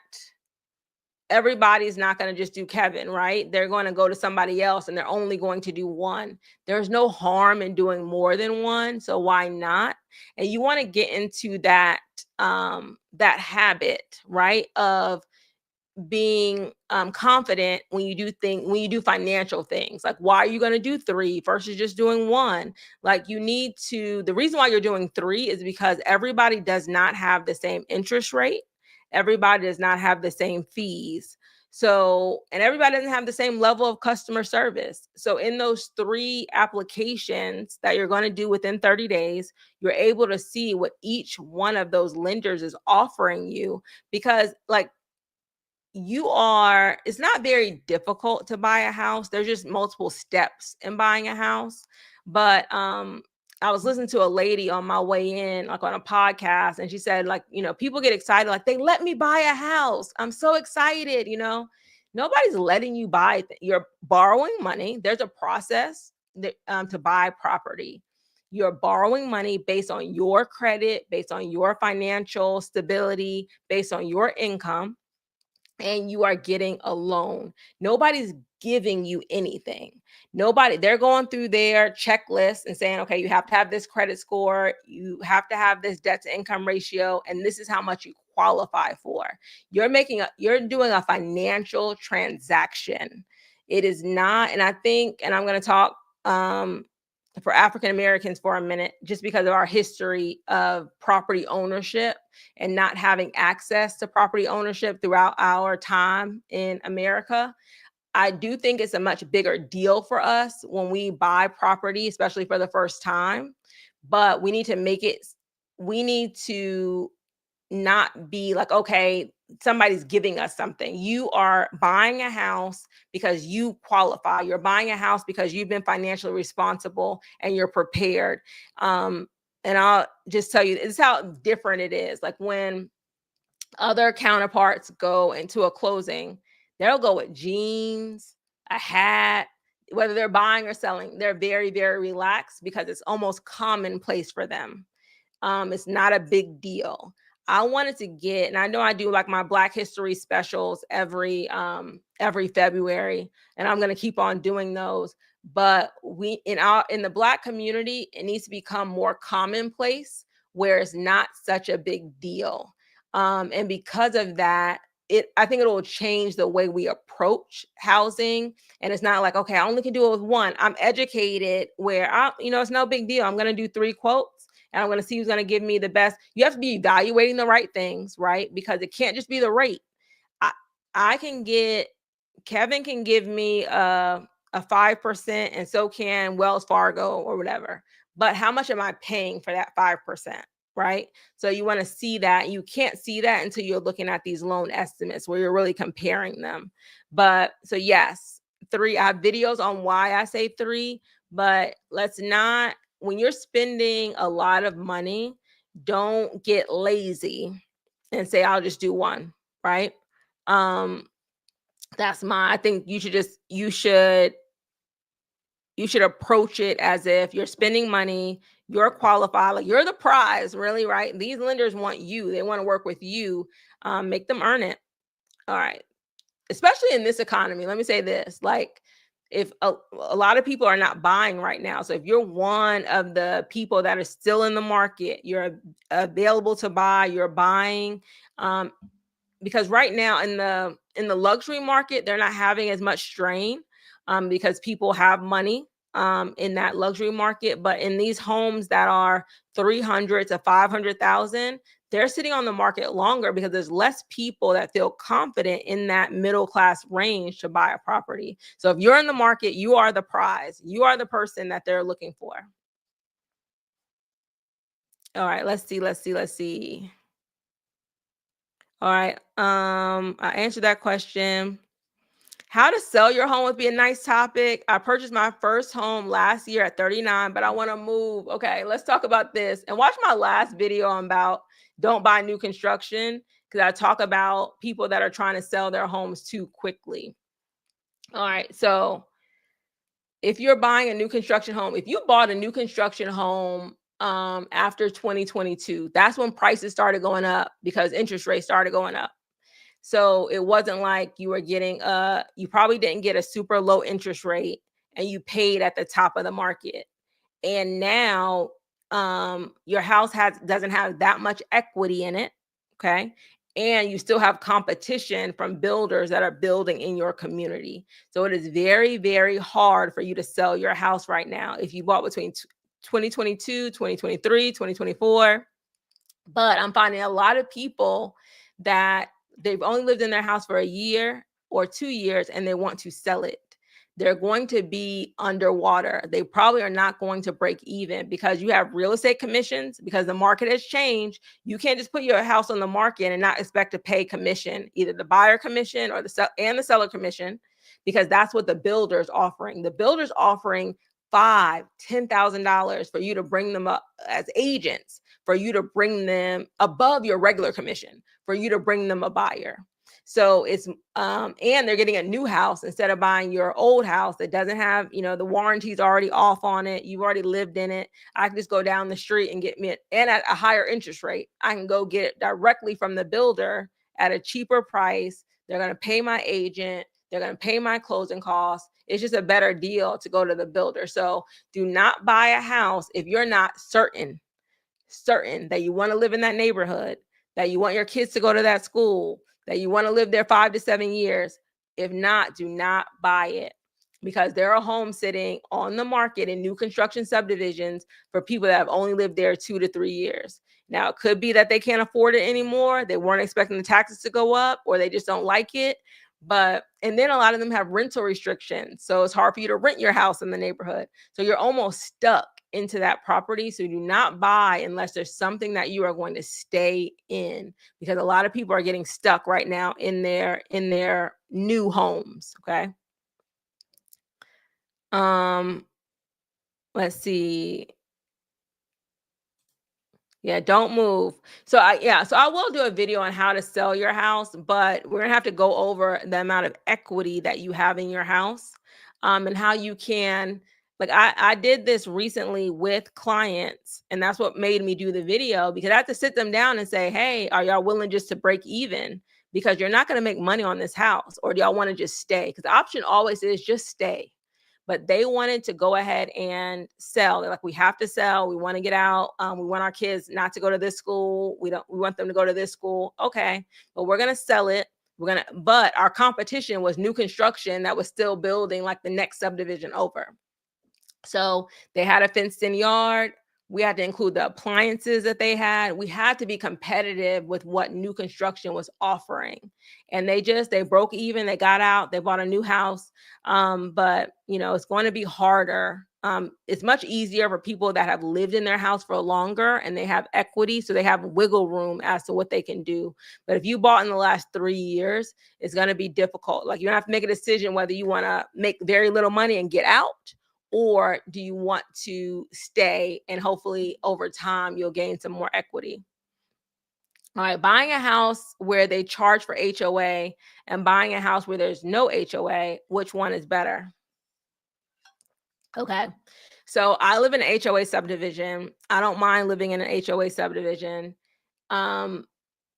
S1: everybody's not going to just do Kevin, right? They're going to go to somebody else and they're only going to do one. There's no harm in doing more than one, so why not? And you want to get into that that habit, right, of being confident when you do financial things. Like, why are you going to do three versus just doing one? Like, you need to, the reason why you're doing three is because everybody does not have the same interest rate, everybody does not have the same fees, so, and everybody doesn't have the same level of customer service. So in those three applications that you're going to do within 30 days, you're able to see what each one of those lenders is offering you. Because like, it's not very difficult to buy a house. There's just multiple steps in buying a house. But I was listening to a lady on my way in, like on a podcast, and she said, like, people get excited, like, they let me buy a house. I'm so excited, Nobody's letting you buy you're borrowing money. There's a process to buy property. You're borrowing money based on your credit, based on your financial stability, based on your income, and you are getting a loan. Nobody's giving you anything. They're going through their checklist and saying, okay, you have to have this credit score, you have to have this debt to income ratio, and this is how much you qualify for. You're doing a financial transaction. It is not, and I think, and I'm going to talk for African Americans for a minute, just because of our history of property ownership and not having access to property ownership throughout our time in America. I do think it's a much bigger deal for us when we buy property, especially for the first time. But we need to not be like, okay, somebody's giving us something. You are buying a house because you qualify. You're buying a house because you've been financially responsible and you're prepared. And I'll just tell you, this is how different it is. Like, when other counterparts go into a closing, they'll go with jeans, a hat, whether they're buying or selling. They're very, very relaxed because it's almost commonplace for them. It's not a big deal. I wanted to get, and I know I do like my Black History specials every February, and I'm going to keep on doing those. But in the Black community, it needs to become more commonplace where it's not such a big deal. And because of that, I think it will change the way we approach housing. And it's not like, okay, I only can do it with one. I'm educated where it's no big deal. I'm going to do 3 quotes and I'm going to see who's going to give me the best. You have to be evaluating the right things, right? Because it can't just be the rate. Kevin can give me a 5%, and so can Wells Fargo or whatever. But how much am I paying for that 5%? Right? So you want to see that. You can't see that until you're looking at these loan estimates where you're really comparing them. But so yes, 3. I have videos on why I say 3, but let's not, when you're spending a lot of money, don't get lazy and say, I'll just do 1, right? I think you should approach it as if you're spending money, you're qualified, like you're the prize, really, right? These lenders want you, they want to work with you, make them earn it. All right. Especially in this economy, let me say this, like, if a lot of people are not buying right now. So if you're one of the people that are still in the market, you're available to buy, you're buying, because right now in the luxury market, they're not having as much strain, because people have money in that luxury market. But in these homes that are 300 to 500,000, they're sitting on the market longer because there's less people that feel confident in that middle class range to buy a property. So if you're in the market, you are the prize. You are the person that they're looking for. All right, let's see. All right. I answered that question. How to sell your home would be a nice topic. I purchased my first home last year at 39, but I want to move. Okay, let's talk about this. And watch my last video about don't buy new construction, because I talk about people that are trying to sell their homes too quickly. All right, so if you're buying a new construction home, if you bought a new construction home after 2022, that's when prices started going up because interest rates started going up. So it wasn't like you were getting you probably didn't get a super low interest rate and you paid at the top of the market. And now your house doesn't have that much equity in it, okay? And you still have competition from builders that are building in your community. So it is very, very hard for you to sell your house right now if you bought between 2022, 2023, 2024. But I'm finding a lot of people that they've only lived in their house for a year or 2 years and they want to sell it. They're going to be underwater. They probably are not going to break even because you have real estate commissions, because the market has changed. You can't just put your house on the market and not expect to pay commission, either the buyer commission or the seller commission, because that's what the builder's offering. The builder's offering $5,000, $10,000 for you to bring them up as agents, for you to bring them above your regular commission, for you to bring them a buyer. So it's and they're getting a new house instead of buying your old house that doesn't have, the warranty's already off on it. You've already lived in it. I can just go down the street and get me and at a higher interest rate. I can go get it directly from the builder at a cheaper price. They're going to pay my agent. They're going to pay my closing costs. It's just a better deal to go to the builder. So do not buy a house if you're not certain that you want to live in that neighborhood, that you want your kids to go to that school, that you want to live there 5 to 7 years. If not, do not buy it, because there are homes sitting on the market in new construction subdivisions for people that have only lived there 2 to 3 years. Now, it could be that they can't afford it anymore. They weren't expecting the taxes to go up, or they just don't like it. And then a lot of them have rental restrictions. So it's hard for you to rent your house in the neighborhood. So you're almost stuck into that property. So do not buy unless there's something that you are going to stay in, because a lot of people are getting stuck right now in their new homes. Okay. Let's see. Yeah, don't move. So I will do a video on how to sell your house, but we're gonna have to go over the amount of equity that you have in your house, and how you can, like, I did this recently with clients, and that's what made me do the video, because I have to sit them down and say, hey, are y'all willing just to break even? Because you're not gonna make money on this house, or do y'all want to just stay? Because the option always is just stay. But they wanted to go ahead and sell. They're like, we have to sell. We want to get out. We want our kids not to go to this school. We want them to go to this school. Okay, but we're gonna sell it. But our competition was new construction that was still building like the next subdivision over. So they had a fenced in yard. We had to include the appliances that they had. We had to be competitive with what new construction was offering. And they broke even. They got out. They bought a new house. But it's going to be harder. It's much easier for people that have lived in their house for longer and they have equity, so they have wiggle room as to what they can do. But if you bought in the last 3 years, it's going to be difficult. Like, you have to make a decision whether you want to make very little money and get out, or do you want to stay and hopefully over time you'll gain some more equity. All right, buying a house where they charge for HOA and buying a house where there's no HOA, which one is better? Okay. So I live in an HOA subdivision. I don't mind living in an HOA subdivision. Um,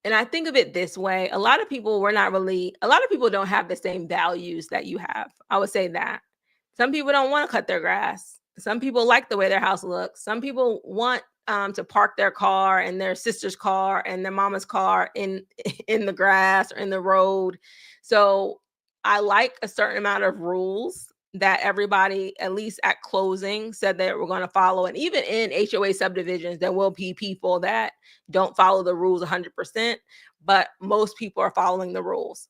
S1: and I think of it this way. A lot of people don't have the same values that you have. I would say that. Some people don't want to cut their grass. Some people like the way their house looks. Some people want to park their car and their sister's car and their mama's car in in the grass or in the road. So I like a certain amount of rules that everybody, at least at closing, said that we're going to follow. And even in HOA subdivisions, there will be people that don't follow the rules 100%, but most people are following the rules.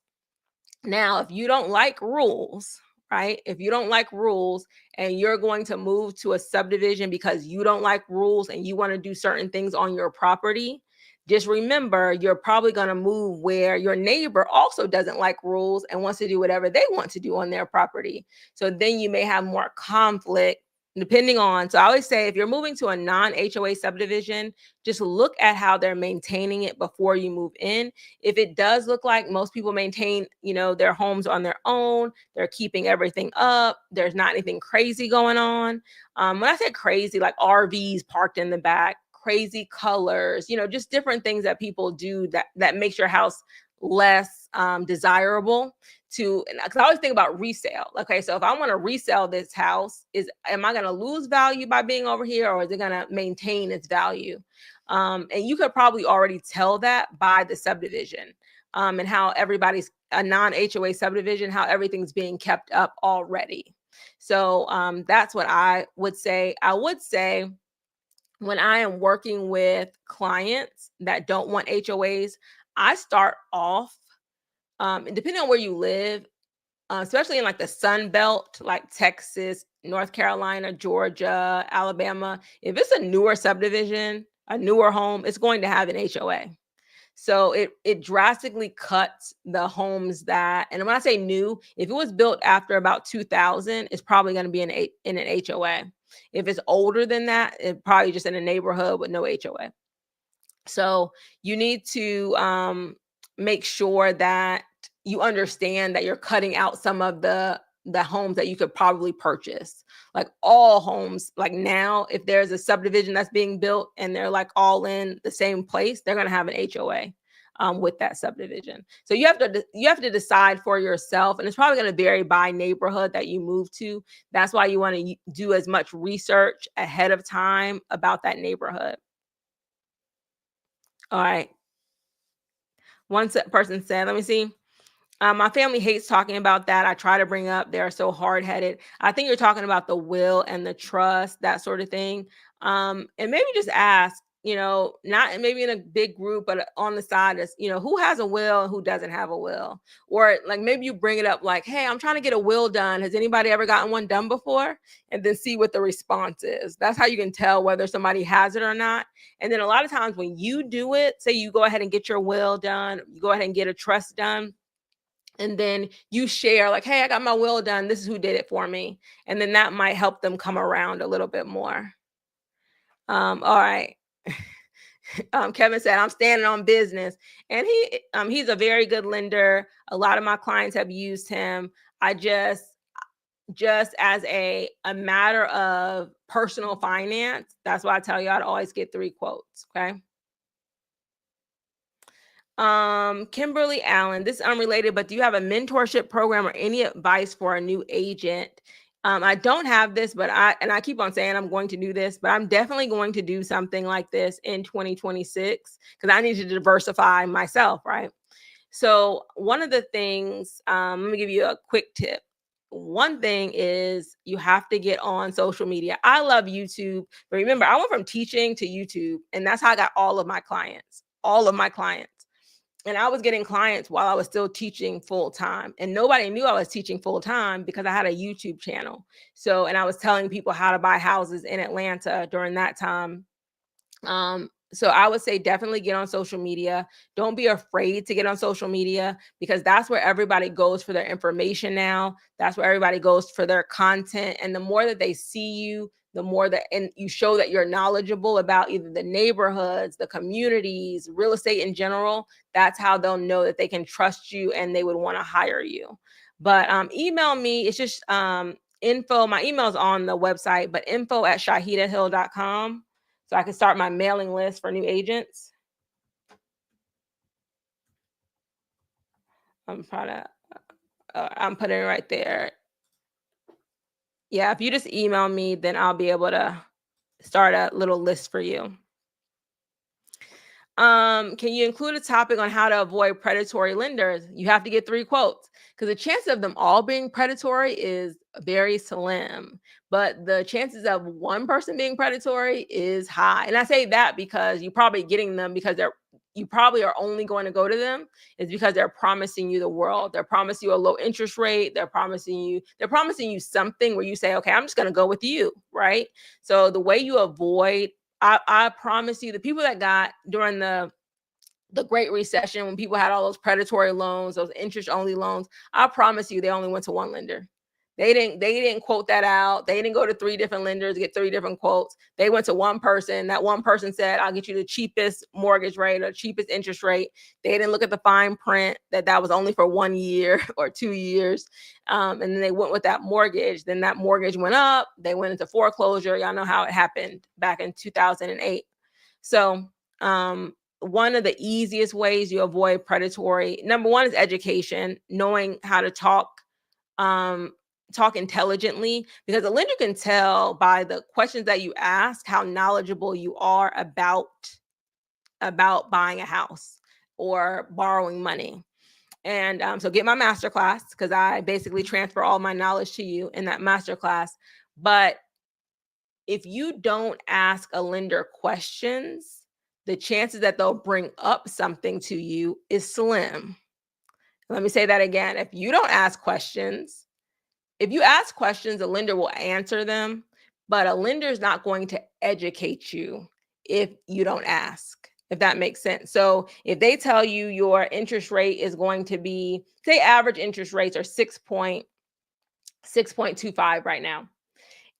S1: Now, if you don't like rules, right? If you don't like rules and you're going to move to a subdivision because you don't like rules and you want to do certain things on your property, just remember you're probably going to move where your neighbor also doesn't like rules and wants to do whatever they want to do on their property. So then you may have more conflict depending on. So I always say, if you're moving to a non-HOA subdivision, just look at how they're maintaining it before you move in. If it does look like most people maintain, their homes on their own, they're keeping everything up, there's not anything crazy going on. When I say crazy, like RVs parked in the back, crazy colors, just different things that people do that makes your house less desirable to, because I always think about resale. Okay, so if I want to resell this house, am I going to lose value by being over here, or is it going to maintain its value? And you could probably already tell that by the subdivision, and how everybody's a non-HOA subdivision, how everything's being kept up already. So that's what I would say. I would say, when I am working with clients that don't want HOAs, I start off, depending on where you live, especially in like the Sun Belt, like Texas, North Carolina, Georgia, Alabama. If it's a newer subdivision, a newer home, it's going to have an HOA. So it drastically cuts the homes that, and when I say new, if it was built after about 2000, it's probably going to be in an HOA. If it's older than that, it's probably just in a neighborhood with no HOA. So you need to make sure that you understand that you're cutting out some of the homes that you could probably purchase. Like all homes, like now, if there's a subdivision that's being built and they're like all in the same place, they're going to have an HOA with that subdivision. So you have to decide for yourself, and it's probably going to vary by neighborhood that you move to. That's why you want to do as much research ahead of time about that neighborhood. All right. One person said, let me see. My family hates talking about that. I try to bring up they're so hard headed. I think you're talking about the will and the trust, that sort of thing. And maybe just ask, not maybe in a big group, but on the side, is, who has a will and who doesn't have a will? Or like maybe you bring it up like, hey, I'm trying to get a will done. Has anybody ever gotten one done before? And then see what the response is. That's how you can tell whether somebody has it or not. And then a lot of times when you do it, say you go ahead and get your will done, you go ahead and get a trust done, and then you share like, hey, I got my will done, this is who did it for me, and then that might help them come around a little bit more. All right. Kevin said, I'm standing on business, and he's a very good lender. A lot of my clients have used him. I just as a matter of personal finance, that's why I tell you I'd always get 3 quotes. Okay. Kimberly Allen, this is unrelated, but do you have a mentorship program or any advice for a new agent? I don't have this, but I keep on saying I'm going to do this, but I'm definitely going to do something like this in 2026 because I need to diversify myself, right? So one of the things, let me give you a quick tip. One thing is you have to get on social media. I love YouTube, but remember, I went from teaching to YouTube, and that's how I got all of my clients. All of my clients. And I was getting clients while I was still teaching full time. And nobody knew I was teaching full time because I had a YouTube channel. So, and I was telling people how to buy houses in Atlanta during that time. So I would say definitely get on social media. Don't be afraid to get on social media because that's where everybody goes for their information now. That's where everybody goes for their content. And the more that they see you, the more that, and you show that you're knowledgeable about either the neighborhoods, the communities, real estate in general, that's how they'll know that they can trust you and they would want to hire you. But email me. It's just info. My email is on the website, but info@shaheedahhill.com. So I can start my mailing list for new agents. I'm putting it right there. Yeah, if you just email me, then I'll be able to start a little list for you. Can you include a topic on how to avoid predatory lenders? You have to get 3 quotes because the chance of them all being predatory is very slim, but the chances of one person being predatory is high. And I say that because you're probably getting them because you probably are only going to go to them is because they're promising you the world. They're promising you a low interest rate. They're promising you something where you say, okay, I'm just going to go with you. Right. So the way you avoid, I promise you, the people that got during the Great Recession, when people had all those predatory loans, those interest only loans, I promise you, they only went to one lender. They didn't quote that out. They didn't go to 3 different lenders, get 3 different quotes. They went to one person. That one person said, I'll get you the cheapest mortgage rate or cheapest interest rate. They didn't look at the fine print that was only for 1 year or 2 years. And then they went with that mortgage. Then that mortgage went up. They went into foreclosure. Y'all know how it happened back in 2008. So one of the easiest ways you avoid predatory, number one is education, knowing how to um, talk intelligently, because a lender can tell by the questions that you ask how knowledgeable you are about buying a house or borrowing money. And so get my master class, because I basically transfer all my knowledge to you in that master class. But if you don't ask a lender questions, the chances that they'll bring up something to you is slim. Let me say that again. If you don't ask questions, if you ask questions, a lender will answer them, but a lender is not going to educate you if you don't ask, if that makes sense. So if they tell you your interest rate is going to be, say average interest rates are 6.25 right now,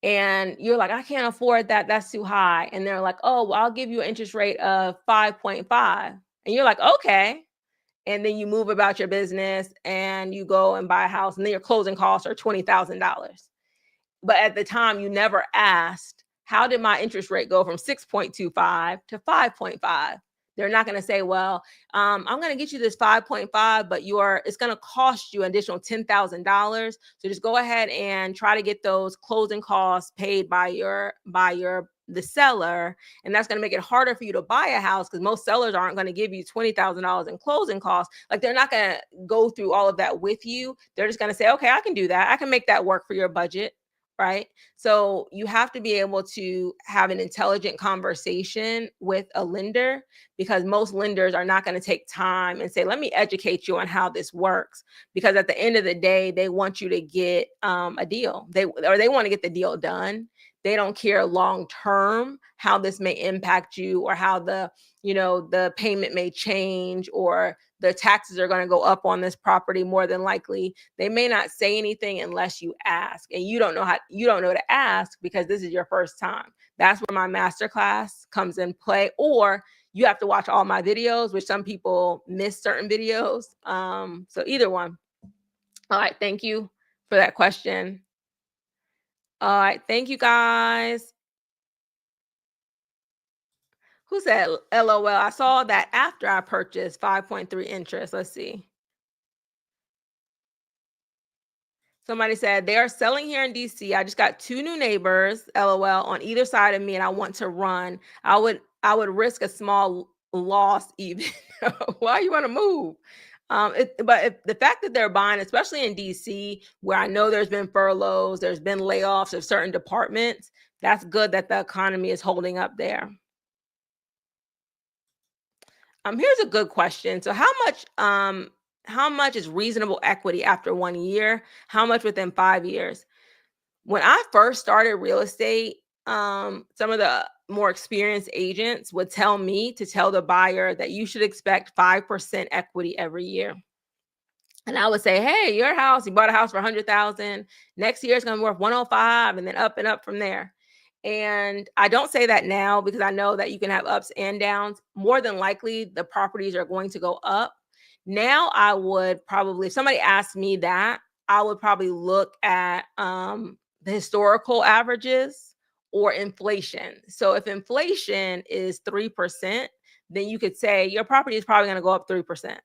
S1: and you're like, I can't afford that, that's too high. And they're like, oh, well, I'll give you an interest rate of 5.5. And you're like, okay. And then you move about your business and you go and buy a house, and then your closing costs are $20,000. But at the time, you never asked, how did my interest rate go from 6.25 to 5.5? They're not going to say, well, I'm going to get you this 5.5, but it's going to cost you an additional $10,000. So just go ahead and try to get those closing costs paid by the seller. And that's going to make it harder for you to buy a house, because most sellers aren't going to give you $20,000 in closing costs. Like, they're not going to go through all of that with you. They're just going to say, okay, I can do that. I can make that work for your budget. Right. So you have to be able to have an intelligent conversation with a lender, because most lenders are not going to take time and say, let me educate you on how this works. Because at the end of the day, they want you to get a deal. They want to get the deal done. They don't care long term how this may impact you, or how the payment may change, or the taxes are going to go up on this property more than likely. They may not say anything unless you ask, and you don't know to ask, because this is your first time. That's where my masterclass comes in play. Or you have to watch all my videos, which some people miss certain videos. So either one. All right. Thank you for that question. All right. Thank you, guys. Who said LOL? I saw that after I purchased 5.3 interest. Let's see. Somebody said they are selling here in DC. I just got 2 new neighbors, LOL, on either side of me, and I want to run. I would risk a small loss even. Why you want to move? But if the fact that they're buying, especially in DC, where I know there's been furloughs, there's been layoffs of certain departments, that's good that the economy is holding up there. Here's a good question. So how much is reasonable equity after 1 year? How much within 5 years? When I first started real estate, some of the more experienced agents would tell me to tell the buyer that you should expect 5% equity every year. And I would say, hey, you bought a house for 100,000. Next year it's going to be worth 105, and then up and up from there. And I don't say that now, because I know that you can have ups and downs. More than likely, the properties are going to go up. Now, I would probably, if somebody asked me that, I would probably look at the historical averages or inflation. So if inflation is 3%, then you could say your property is probably going to go up 3%,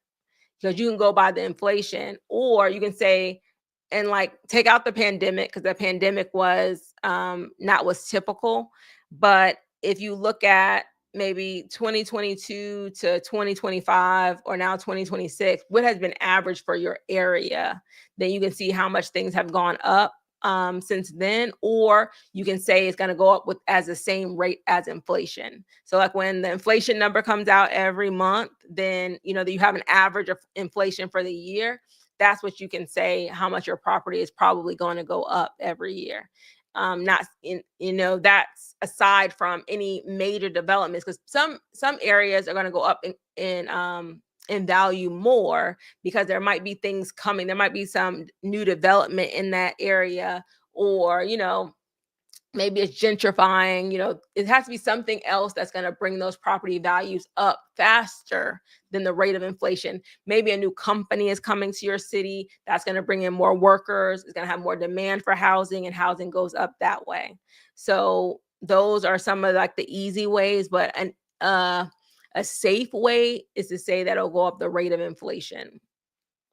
S1: because you can go by the inflation. Or you can say, and like take out the pandemic, because the pandemic was not what's typical. But if you look at maybe 2022 to 2025, or now 2026, what has been average for your area, then you can see how much things have gone up since then. Or you can say it's going to go up with as the same rate as inflation. So like when the inflation number comes out every month, then that you have an average of inflation for the year. That's what you can say, how much your property is probably going to go up every year. Not in, that's aside from any major developments, because some areas are going to go up in value more, because there might be things coming. There might be some new development in that area, or maybe it's gentrifying. It has to be something else that's going to bring those property values up faster than the rate of inflation. Maybe a new company is coming to your city that's going to bring in more workers. It's going to have more demand for housing, and housing goes up that way. So those are some of like the easy ways. But A safe way is to say that it'll go up the rate of inflation.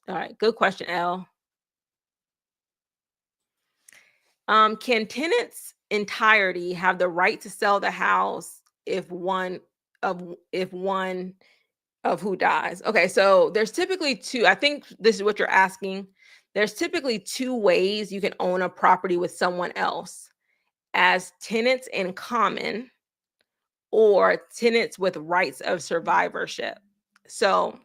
S1: All right, good question, L. Can tenants entirety have the right to sell the house if one of who dies? Okay, so there's typically two. I think this is what you're asking. There's typically two ways you can own a property with someone else: as tenants in common or tenants with rights of survivorship. So,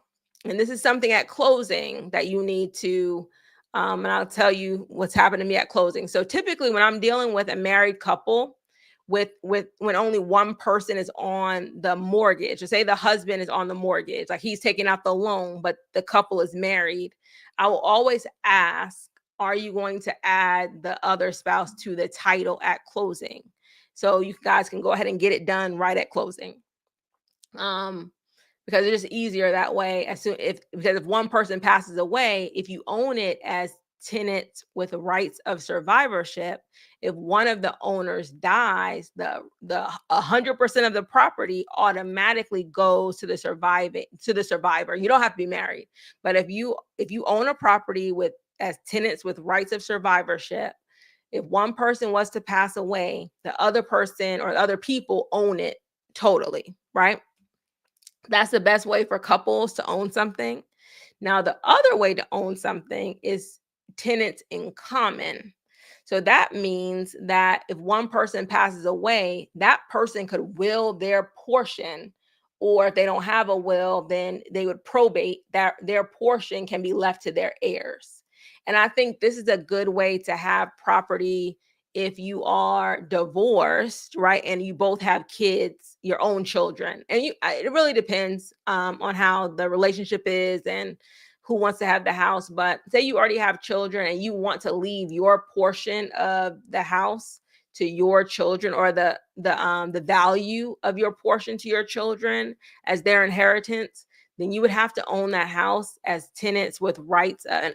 S1: and this is something at closing that you need to, and I'll tell you what's happened to me at closing. So typically when I'm dealing with a married couple, with when only one person is on the mortgage, or say the husband is on the mortgage, like he's taking out the loan, but the couple is married, I will always ask, are you going to add the other spouse to the title at closing? So you guys can go ahead and get it done right at closing. Um, because it's just easier that way. Because if one person passes away, if you own it as tenants with rights of survivorship, if one of the owners dies, the 100% of the property automatically goes to the survivor. You don't have to be married, but if you own a property with as tenants with rights of survivorship, if one person was to pass away, the other person or other people own it totally, right? That's the best way for couples to own something. Now, the other way to own something is tenants in common. So that means that if one person passes away, that person could will their portion, or if they don't have a will, then they would probate that their portion can be left to their heirs. And I think this is a good way to have property if you are divorced, right? And you both have kids, your own children. And it really depends on how the relationship is and who wants to have the house. But say you already have children and you want to leave your portion of the house to your children, or the value of your portion to your children as their inheritance, then you would have to own that house as tenants with rights, and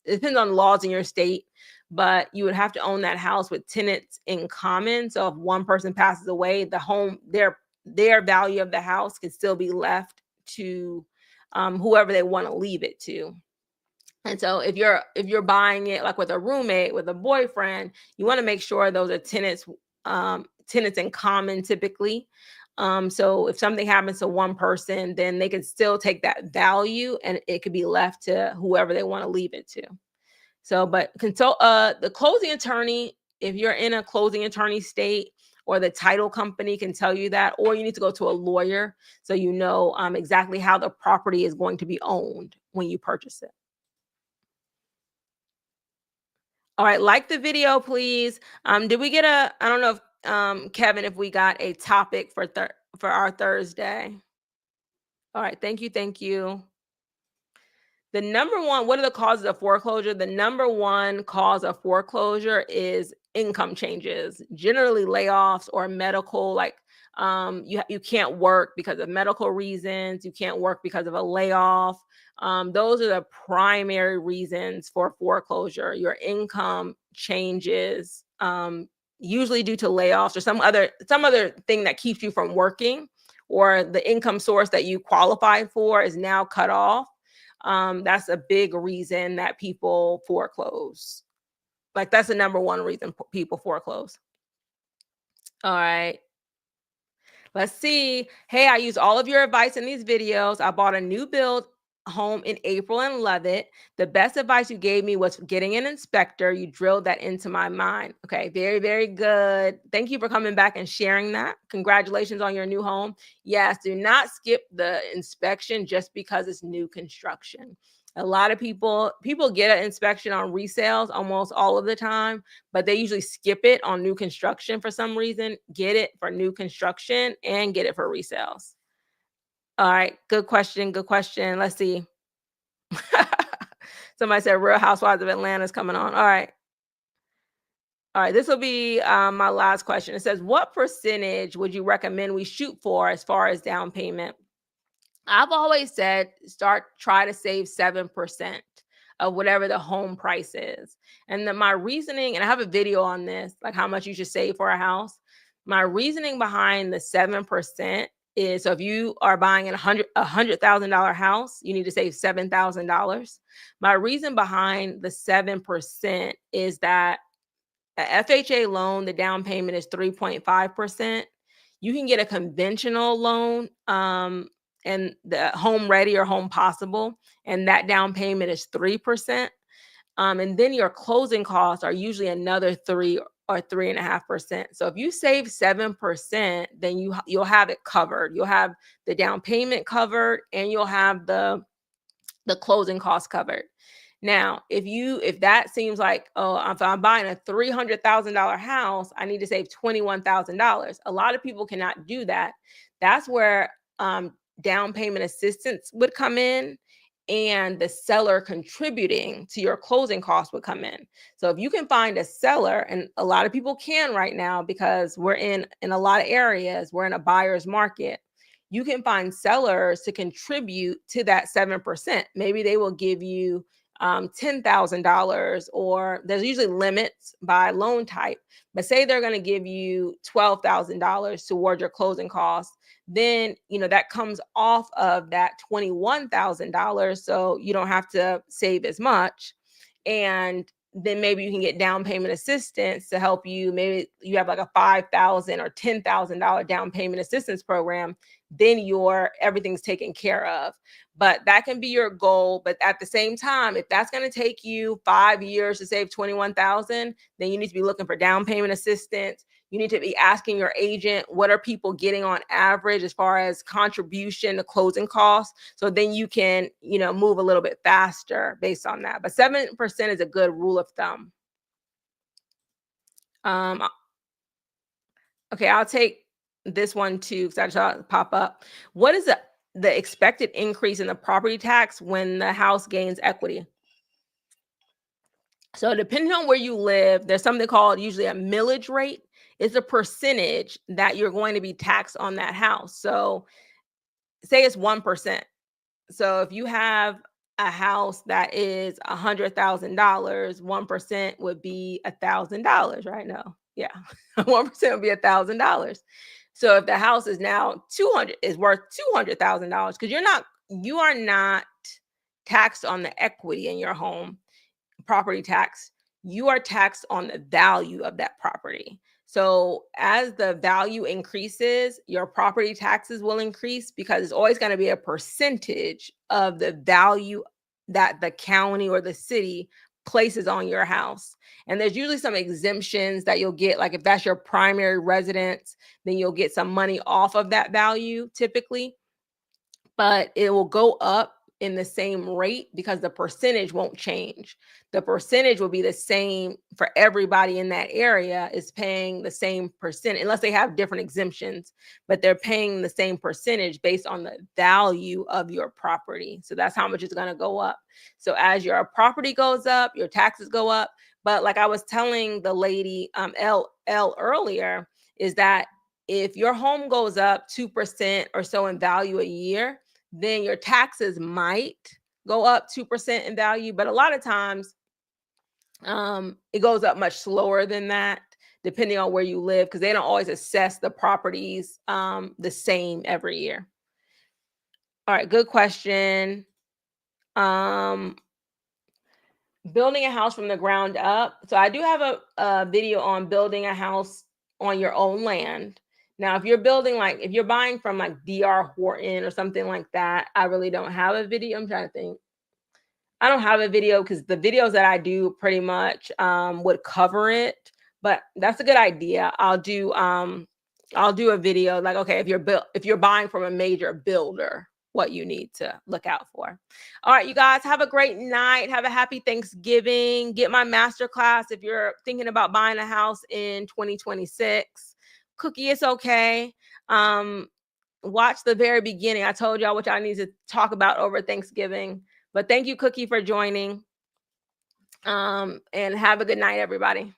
S1: it depends on laws in your state, but you would have to own that house with tenants in common. So if one person passes away, the home, their value of the house can still be left to whoever they want to leave it to. And so if you're buying it like with a roommate, with a boyfriend, you want to make sure those are tenants in common typically. So if something happens to one person, then they can still take that value and it could be left to whoever they want to leave it to. So, but consult the closing attorney, if you're in a closing attorney state, or the title company can tell you that, or you need to go to a lawyer so you know exactly how the property is going to be owned when you purchase it. All right, like the video, please. Did we get I don't know if Kevin, if we got a topic for our Thursday. All right, thank you, thank you. The number one, what are the causes of foreclosure? The number one cause of foreclosure is income changes, generally layoffs or medical, like you can't work because of medical reasons, you can't work because of a layoff. Those are the primary reasons for foreclosure. Your income changes, usually due to layoffs or some other thing that keeps you from working, or the income source that you qualified for is now cut off. That's a big reason that people foreclose. Like that's the number one reason people foreclose. All right. Let's see. Hey, I use all of your advice in these videos. I bought a new build home in April and love it. The best advice you gave me was getting an inspector. You drilled that into my mind. Okay, very, very good. Thank you for coming back and sharing that. Congratulations on your new home. Yes, do not skip the inspection just because it's new construction. A lot of people get an inspection on resales almost all of the time, but they usually skip it on new construction for some reason. Get it for new construction and get it for resales. All right, good question. Good question. Let's see. Somebody said Real Housewives of Atlanta is coming on. All right. All right. This will be my last question. It says, what percentage would you recommend we shoot for as far as down payment? I've always said try to save 7% of whatever the home price is. And then my reasoning, and I have a video on this, like how much you should save for a house. My reasoning behind the 7% is, so if you are buying $100,000 house, you need to save $7,000. My reason behind the 7% is that a FHA loan, the down payment is 3.5%. You can get a conventional loan, and the Home Ready or Home Possible, and that down payment is 3%. And then your closing costs are usually another 3 or 3.5%. So if you save 7%, then you'll have it covered. You'll have the down payment covered, and you'll have the closing costs covered. Now, if that seems like, oh, if I'm buying a $300,000 house, I need to save $21,000. A lot of people cannot do that. That's where down payment assistance would come in, and the seller contributing to your closing costs would come in. So if you can find a seller, and a lot of people can right now because we're in a lot of areas, we're in a buyer's market. You can find sellers to contribute to that 7%. Maybe they will give you $10,000, or there's usually limits by loan type, but say they're going to give you $12,000 toward your closing costs. Then, that comes off of that $21,000. So you don't have to save as much. And then maybe you can get down payment assistance to help you. Maybe you have like a $5,000 or $10,000 down payment assistance program. Then everything's taken care of. But that can be your goal. But at the same time, if that's going to take you 5 years to save $21,000, then you need to be looking for down payment assistance. You need to be asking your agent, what are people getting on average as far as contribution to closing costs? So then you can, move a little bit faster based on that. But 7% is a good rule of thumb. Okay, I'll take this one too, because I saw it pop up. What is the expected increase in the property tax when the house gains equity? So depending on where you live, there's something called usually a millage rate. It's a percentage that you're going to be taxed on that house. So say it's 1%. So if you have a house that is $100,000, 1% would be $1,000, right? No, yeah, 1% would be $1,000. So if the house is now worth $200,000, because you are not taxed on the equity in your home, property tax, you are taxed on the value of that property. So as the value increases, your property taxes will increase, because it's always going to be a percentage of the value that the county or the city places on your house. And there's usually some exemptions that you'll get. Like if that's your primary residence, then you'll get some money off of that value typically, but it will go up in the same rate because the percentage won't change. The percentage will be the same for everybody in that area, is paying the same percent, unless they have different exemptions, but they're paying the same percentage based on the value of your property. So that's how much it's going to go up. So as your property goes up, your taxes go up. But like I was telling the lady, L earlier, is that if your home goes up 2% or so in value a year, then your taxes might go up 2% in value. But a lot of times it goes up much slower than that, depending on where you live, because they don't always assess the properties the same every year. All right, good question. Building a house from the ground up. So I do have a video on building a house on your own land. Now, if you're buying from like DR Horton or something like that, I really don't have a video. I'm trying to think. I don't have a video because the videos that I do pretty much would cover it, but that's a good idea. I'll do a video like, okay, if you're buying from a major builder, what you need to look out for. All right, you guys, have a great night. Have a happy Thanksgiving. Get my masterclass if you're thinking about buying a house in 2026. Cookie, it's okay. Watch the very beginning. I told y'all what y'all need to talk about over Thanksgiving. But thank you, Cookie, for joining. And have a good night, everybody.